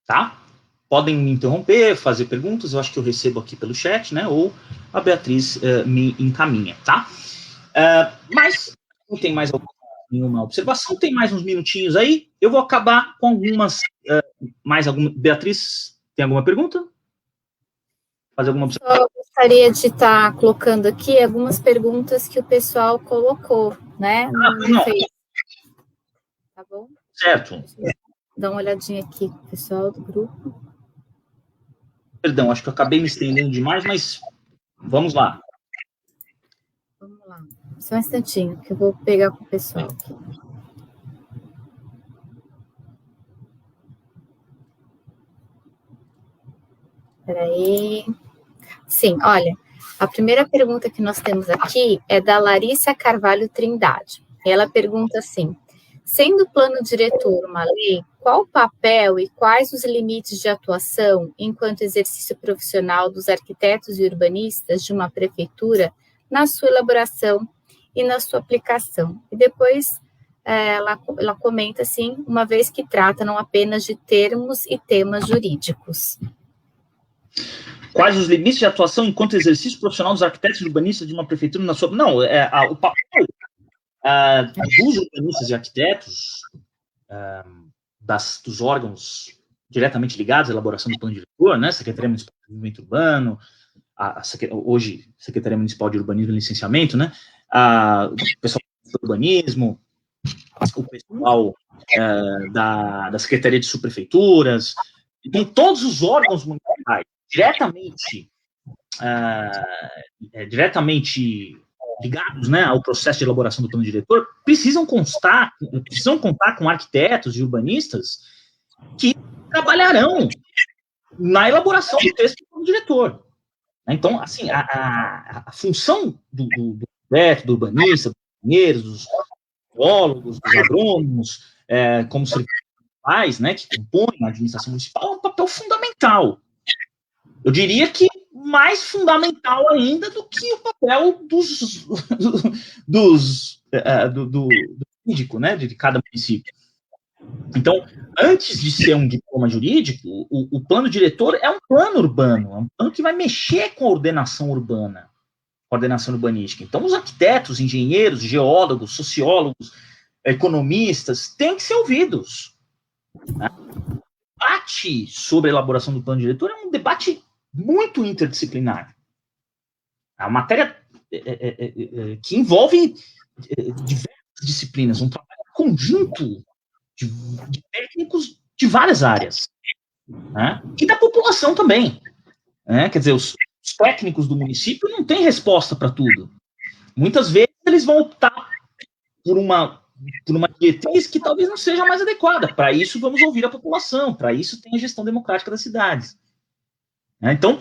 Tá? Podem me interromper, fazer perguntas, eu acho que eu recebo aqui pelo chat, né? Ou a Beatriz me encaminha, tá? Mas não tem mais nenhuma observação, tem mais uns minutinhos aí, eu vou acabar com algumas, Beatriz, tem alguma pergunta? Fazer alguma observação? Eu gostaria de estar colocando aqui algumas perguntas que o pessoal colocou, né? Não. Tá bom? Certo. Dá uma olhadinha aqui, pessoal do grupo. Perdão, acho que eu acabei me estendendo demais, mas vamos lá. Vamos lá. Só um instantinho, que eu vou pegar com o pessoal aqui. Peraí. Sim, olha, a primeira pergunta que nós temos aqui é da Larissa Carvalho Trindade. Ela pergunta assim: sendo o plano diretor uma lei, qual o papel e quais os limites de atuação enquanto exercício profissional dos arquitetos e urbanistas de uma prefeitura na sua elaboração e na sua aplicação? E depois ela comenta assim, uma vez que trata não apenas de termos e temas jurídicos. Quais os limites de atuação enquanto exercício profissional dos arquitetos e urbanistas de uma prefeitura na sua... Não, o papel dos urbanistas e arquitetos, dos órgãos diretamente ligados à elaboração do plano diretor, né, Secretaria Municipal de Desenvolvimento Urbano, hoje Secretaria Municipal de Urbanismo e Licenciamento, né, o pessoal do urbanismo, o pessoal da Secretaria de Subprefeituras, então todos os órgãos municipais diretamente ligados, né, ao processo de elaboração do plano diretor, precisam contar com arquitetos e urbanistas que trabalharão na elaboração do texto do plano diretor. Então, assim, a função do arquiteto, do urbanista, dos engenheiros, dos geólogos, dos agrônomos, como serviços, né, que compõem a administração municipal, é um papel fundamental. Eu diria que mais fundamental ainda do que o papel do jurídico, né, de cada município. Então, antes de ser um diploma jurídico, o plano diretor é um plano urbano, é um plano que vai mexer com a ordenação urbana, coordenação urbanística. Então, os arquitetos, engenheiros, geólogos, sociólogos, economistas têm que ser ouvidos. Né? O debate sobre a elaboração do plano diretor é um debate muito interdisciplinar. É uma matéria que envolve diversas disciplinas, um trabalho conjunto de técnicos de várias áreas, né? E da população também, né? Quer dizer, os técnicos do município não têm resposta para tudo. Muitas vezes eles vão optar por uma diretriz que talvez não seja mais adequada. Para isso, vamos ouvir a população. Para isso, tem a gestão democrática das cidades. Então,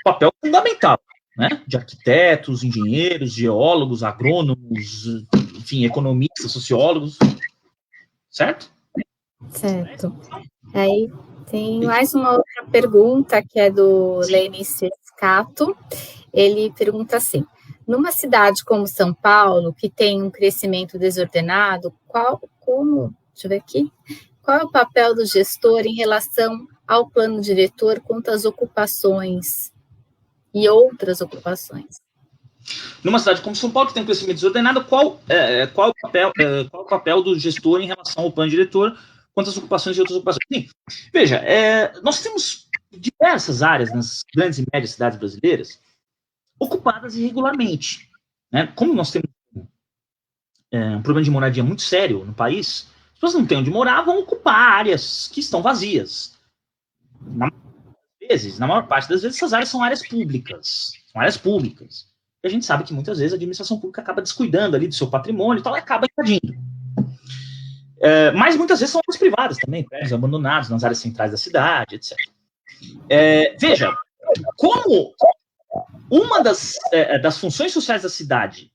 papel fundamental, né? De arquitetos, engenheiros, geólogos, agrônomos, enfim, economistas, sociólogos, certo? Certo. Aí tem mais uma outra pergunta, que é do Lenis Scato. Ele pergunta assim: numa cidade como São Paulo, que tem um crescimento desordenado, qual é o papel do gestor em relação ao plano diretor quanto às ocupações e outras ocupações? Numa cidade como São Paulo, que tem um crescimento desordenado, qual é o papel do gestor em relação ao plano diretor quanto às ocupações e outras ocupações? Sim, veja, nós temos diversas áreas nas grandes e médias cidades brasileiras ocupadas irregularmente, né? Como nós temos um problema de moradia muito sério no país, as pessoas não têm onde morar, vão ocupar áreas que estão vazias. Na maior parte das vezes, essas áreas são áreas públicas. São áreas públicas. E a gente sabe que muitas vezes a administração pública acaba descuidando ali do seu patrimônio e tal, e acaba invadindo. Mas muitas vezes são áreas privadas também, prédios abandonados nas áreas centrais da cidade, etc. Veja, como uma das funções sociais da cidade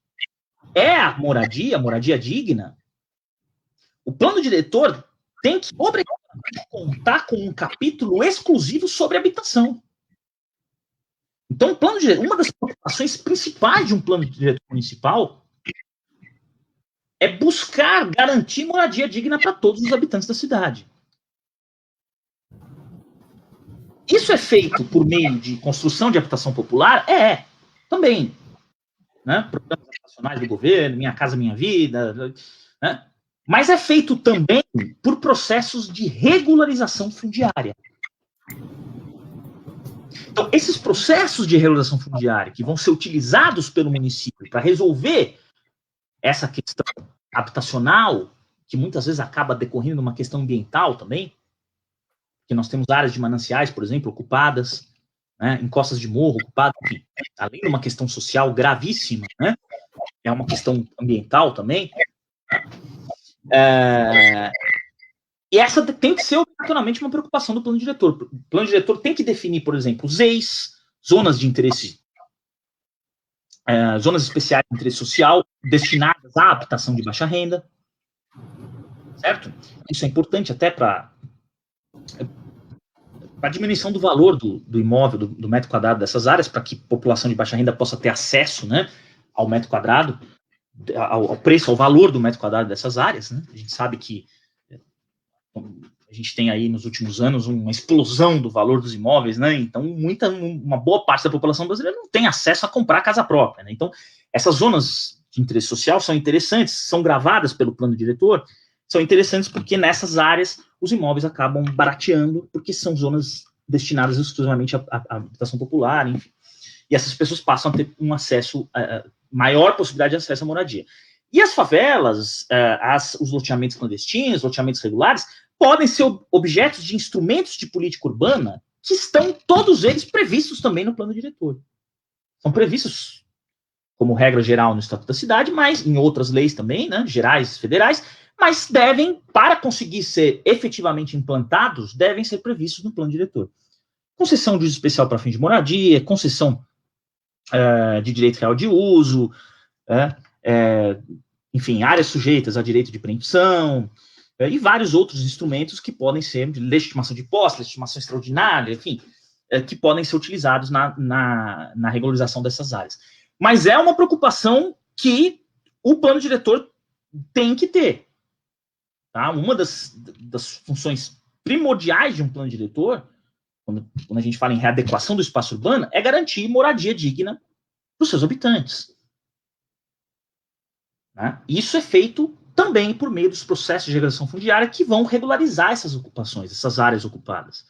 é a moradia digna, o plano diretor tem que obrigatoriamente contar com um capítulo exclusivo sobre habitação. Então, uma das preocupações principais de um plano diretor municipal é buscar garantir moradia digna para todos os habitantes da cidade. Isso é feito por meio de construção de habitação popular? Também. Né? Programas nacionais do governo, Minha Casa Minha Vida, né? Mas é feito também por processos de regularização fundiária. Então, esses processos de regularização fundiária que vão ser utilizados pelo município para resolver essa questão habitacional, que muitas vezes acaba decorrendo numa questão ambiental também, que nós temos áreas de mananciais, por exemplo, ocupadas, né, encostas de morro ocupadas, enfim, além de uma questão social gravíssima, né, é uma questão ambiental também. E essa tem que ser obrigatoriamente uma preocupação do plano diretor. O plano diretor tem que definir, por exemplo, ZEIs, zonas de interesse, zonas especiais de interesse social, destinadas à habitação de baixa renda, certo? Isso é importante até para a diminuição do valor do imóvel, do metro quadrado dessas áreas, para que a população de baixa renda possa ter acesso, né, ao metro quadrado, ao preço, ao valor do metro quadrado dessas áreas, né? A gente sabe que a gente tem aí nos últimos anos uma explosão do valor dos imóveis, né? Então uma boa parte da população brasileira não tem acesso a comprar casa própria, né? Então essas zonas de interesse social são interessantes, são gravadas pelo plano diretor, são interessantes porque nessas áreas os imóveis acabam barateando, porque são zonas destinadas exclusivamente à habitação popular, enfim. E essas pessoas passam a ter um acesso, maior possibilidade de acesso à moradia. E as favelas, os loteamentos clandestinos, loteamentos regulares, podem ser objetos de instrumentos de política urbana que estão, todos eles, previstos também no plano diretor. São previstos como regra geral no Estatuto da Cidade, mas em outras leis também, né, gerais, federais, mas devem, para conseguir ser efetivamente implantados, devem ser previstos no plano diretor. Concessão de uso especial para fim de moradia, concessão de direito real de uso, enfim, áreas sujeitas a direito de preempção, e vários outros instrumentos que podem ser de legitimação de posse, legitimação extraordinária, enfim, que podem ser utilizados na regularização dessas áreas. Mas é uma preocupação que o plano diretor tem que ter. Tá? Uma das funções primordiais de um plano diretor, quando a gente fala em readequação do espaço urbano, é garantir moradia digna para os seus habitantes. Né? Isso é feito também por meio dos processos de regulação fundiária que vão regularizar essas ocupações, essas áreas ocupadas.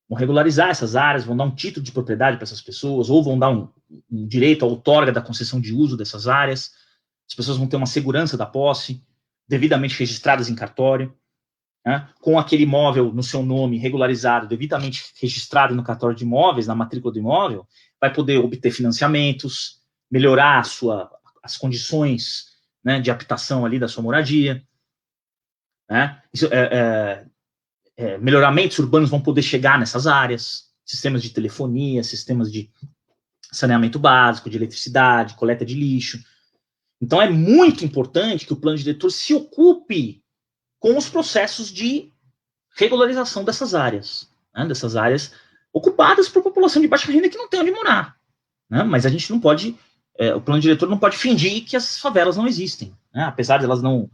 Vão regularizar essas áreas, vão dar um título de propriedade para essas pessoas, ou vão dar um direito à outorga da concessão de uso dessas áreas. As pessoas vão ter uma segurança da posse, devidamente registradas em cartório, né, com aquele imóvel no seu nome regularizado, devidamente registrado no cartório de imóveis, na matrícula do imóvel, vai poder obter financiamentos, melhorar as condições, né, de habitação ali da sua moradia, né? Melhoramentos urbanos vão poder chegar nessas áreas, sistemas de telefonia, sistemas de saneamento básico, de eletricidade, coleta de lixo. Então, é muito importante que o plano diretor se ocupe com os processos de regularização dessas áreas, né, dessas áreas ocupadas por população de baixa renda que não tem onde morar, né? Mas a gente não pode, o plano diretor não pode fingir que as favelas não existem, né? Apesar delas não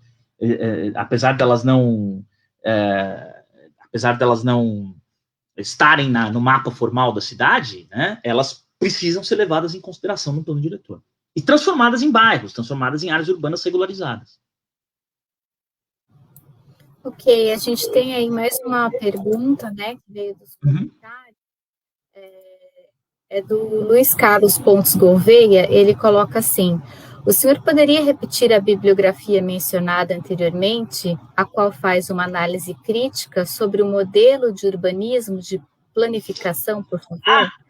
estarem no mapa formal da cidade, né, elas precisam ser levadas em consideração no plano diretor. E transformadas em bairros, transformadas em áreas urbanas regularizadas. Ok, a gente tem aí mais uma pergunta, né, que veio dos comentários. É do Luiz Carlos Pontes Gouveia. Ele coloca assim: o senhor poderia repetir a bibliografia mencionada anteriormente, a qual faz uma análise crítica sobre o modelo de urbanismo de planificação, por favor?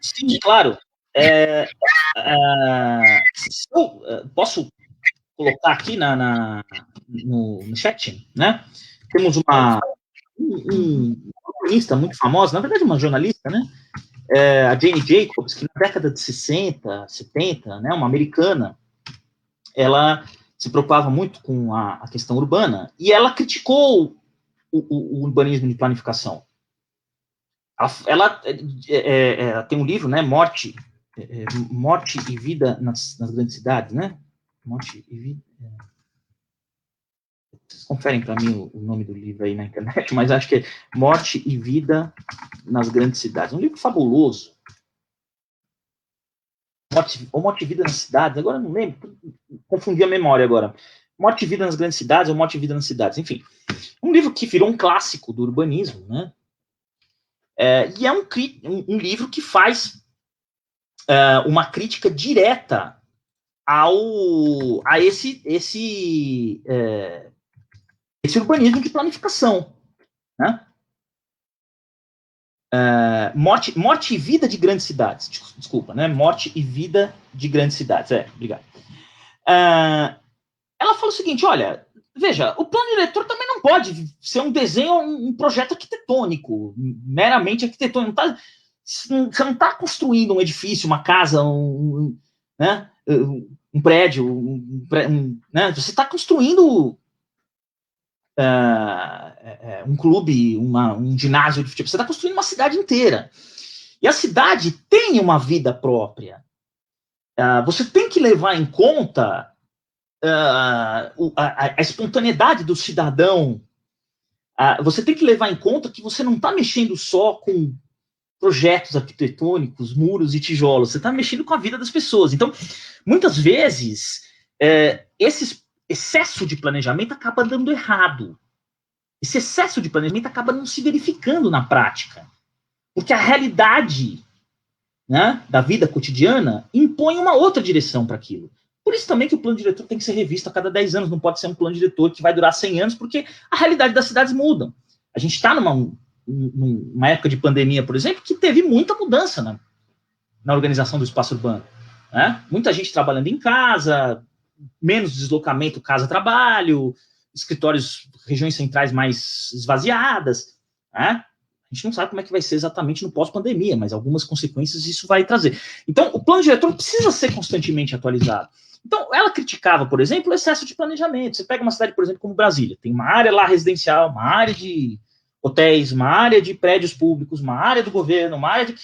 Sim, claro. Posso colocar aqui no chat, né? Temos uma jornalista muito famosa, na verdade uma jornalista, né? A Jane Jacobs, que na década de 60, 70, né, uma americana, ela se preocupava muito com a questão urbana, e ela criticou o urbanismo de planificação. Ela tem um livro, né, Morte e Vida nas Grandes Cidades, né? Morte e Vida... Vocês conferem para mim o nome do livro aí na internet, mas acho que é Morte e Vida nas Grandes Cidades. Um livro fabuloso. Morte e Vida nas Cidades, agora não lembro, confundi a memória agora. Morte e Vida nas Grandes Cidades ou Morte e Vida nas Cidades, enfim. Um livro que virou um clássico do urbanismo, né? E é um livro que faz uma crítica direta a esse urbanismo de planificação, né? Morte e Vida de Grandes Cidades, desculpa, né? Morte e Vida de Grandes Cidades, obrigado. Ela fala o seguinte, olha, veja, o plano diretor também não pode ser um desenho, um projeto arquitetônico, meramente arquitetônico. Você não está construindo um edifício, uma casa, né, um prédio, né, você está construindo um clube, um ginásio de futebol, você está construindo uma cidade inteira. E a cidade tem uma vida própria. Você tem que levar em conta a espontaneidade do cidadão. Você tem que levar em conta que você não está mexendo só com projetos arquitetônicos, muros e tijolos, você está mexendo com a vida das pessoas. Então, muitas vezes, esse excesso de planejamento acaba dando errado. Esse excesso de planejamento acaba não se verificando na prática. Porque a realidade, né, da vida cotidiana impõe uma outra direção para aquilo. Por isso também que o plano diretor tem que ser revisto a cada 10 anos, não pode ser um plano diretor que vai durar 100 anos, porque a realidade das cidades muda. A gente está numa época de pandemia, por exemplo, que teve muita mudança na organização do espaço urbano, né? Muita gente trabalhando em casa, menos deslocamento casa-trabalho, escritórios, regiões centrais mais esvaziadas, né? A gente não sabe como é que vai ser exatamente no pós-pandemia, mas algumas consequências isso vai trazer. Então, o plano diretor precisa ser constantemente atualizado. Então, ela criticava, por exemplo, o excesso de planejamento. Você pega uma cidade, por exemplo, como Brasília, tem uma área lá residencial, uma área de hotéis, uma área de prédios públicos, uma área do governo, uma área de...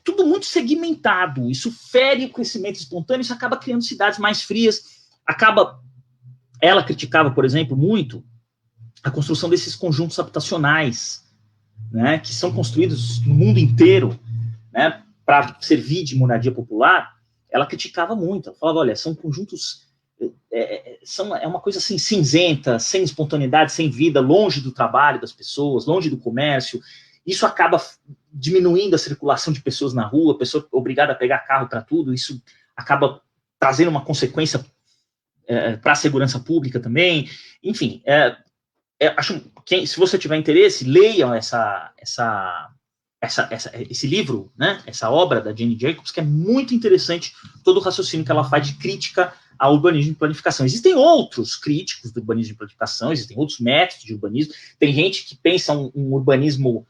Tudo muito segmentado. Isso fere o crescimento espontâneo, isso acaba criando cidades mais frias. Ela criticava, por exemplo, muito a construção desses conjuntos habitacionais, né, que são construídos no mundo inteiro, né, para servir de moradia popular. Ela criticava muito. Ela falava, olha, são conjuntos... É uma coisa assim, cinzenta, sem espontaneidade, sem vida, longe do trabalho das pessoas, longe do comércio. Isso acaba diminuindo a circulação de pessoas na rua, a pessoa obrigada a pegar carro para tudo, isso acaba trazendo uma consequência para a segurança pública também. Enfim, acho que se você tiver interesse, leiam esse livro, né, essa obra da Jane Jacobs, que é muito interessante, todo o raciocínio que ela faz de crítica ao urbanismo de planificação. Existem outros críticos do urbanismo de planificação, existem outros métodos de urbanismo, tem gente que pensa um urbanismo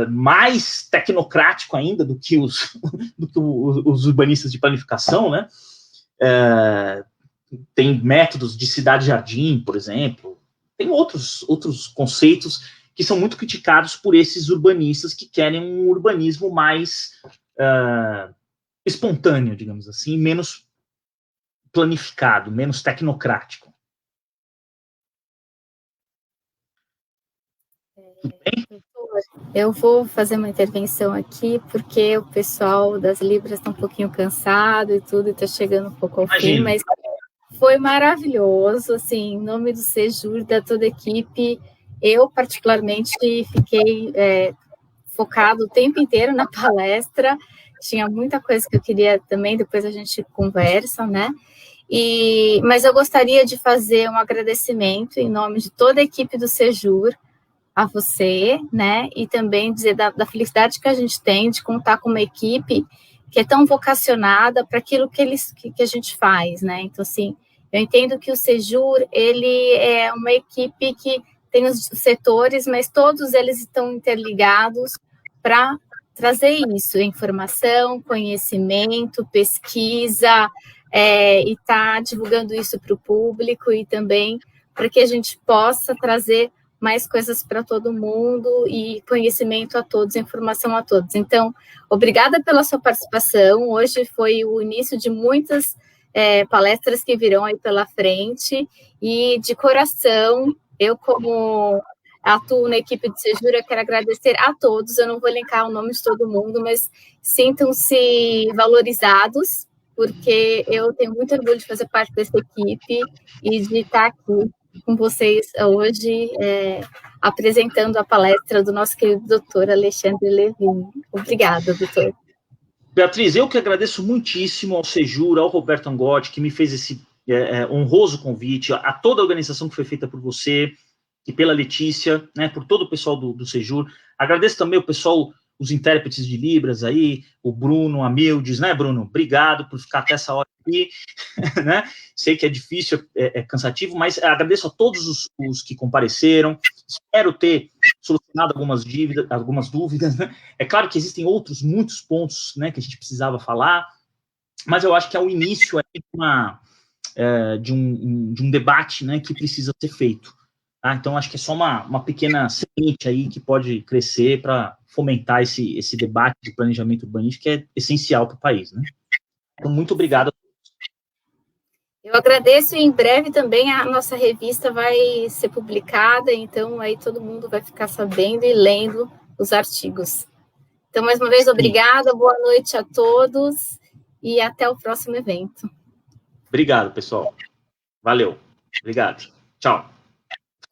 mais tecnocrático ainda do que os urbanistas de planificação, né? Tem métodos de cidade-jardim, por exemplo, tem outros conceitos que são muito criticados por esses urbanistas que querem um urbanismo mais espontâneo, digamos assim, menos planificado, menos tecnocrático. Eu vou fazer uma intervenção aqui, porque o pessoal das Libras está um pouquinho cansado e tudo, está chegando um pouco ao fim, mas foi maravilhoso, assim, em nome do Sejur, da toda a equipe. Eu, particularmente, fiquei focado o tempo inteiro na palestra, tinha muita coisa que eu queria também, depois a gente conversa, né? Mas eu gostaria de fazer um agradecimento em nome de toda a equipe do Sejur, a você, né, e também dizer da felicidade que a gente tem de contar com uma equipe que é tão vocacionada para aquilo que a gente faz, né, então, assim, eu entendo que o Sejur, ele é uma equipe que tem os setores, mas todos eles estão interligados para trazer isso, informação, conhecimento, pesquisa, e tá divulgando isso para o público e também para que a gente possa trazer mais coisas para todo mundo e conhecimento a todos, informação a todos. Então, obrigada pela sua participação. Hoje foi o início de muitas palestras que virão aí pela frente e, de coração, eu, como atuo na equipe de Sejur, eu quero agradecer a todos. Eu não vou elencar o nome de todo mundo, mas sintam-se valorizados, porque eu tenho muito orgulho de fazer parte dessa equipe e de estar aqui com vocês hoje, apresentando a palestra do nosso querido doutor Alexandre Levin. Obrigada, doutor. Beatriz, eu que agradeço muitíssimo ao Sejur, ao Roberto Angotti, que me fez esse honroso convite, a toda a organização que foi feita por você e pela Letícia, né, por todo o pessoal do Sejur. Agradeço também o pessoal, os intérpretes de Libras aí, o Bruno, a Mildes, né, Bruno? Obrigado por ficar até essa hora aqui, né? Sei que é difícil, é cansativo, mas agradeço a todos os que compareceram. Espero ter solucionado algumas dúvidas, né? É claro que existem muitos pontos, né, que a gente precisava falar, mas eu acho que é o início de um debate, né, que precisa ser feito. Tá? Então, acho que é só uma pequena semente aí que pode crescer para fomentar esse debate de planejamento urbanístico que é essencial para o país, né? Então, muito obrigado. Eu agradeço e em breve também a nossa revista vai ser publicada, então aí todo mundo vai ficar sabendo e lendo os artigos. Então, mais uma vez, obrigada, boa noite a todos e até o próximo evento. Obrigado, pessoal. Valeu. Obrigado. Tchau.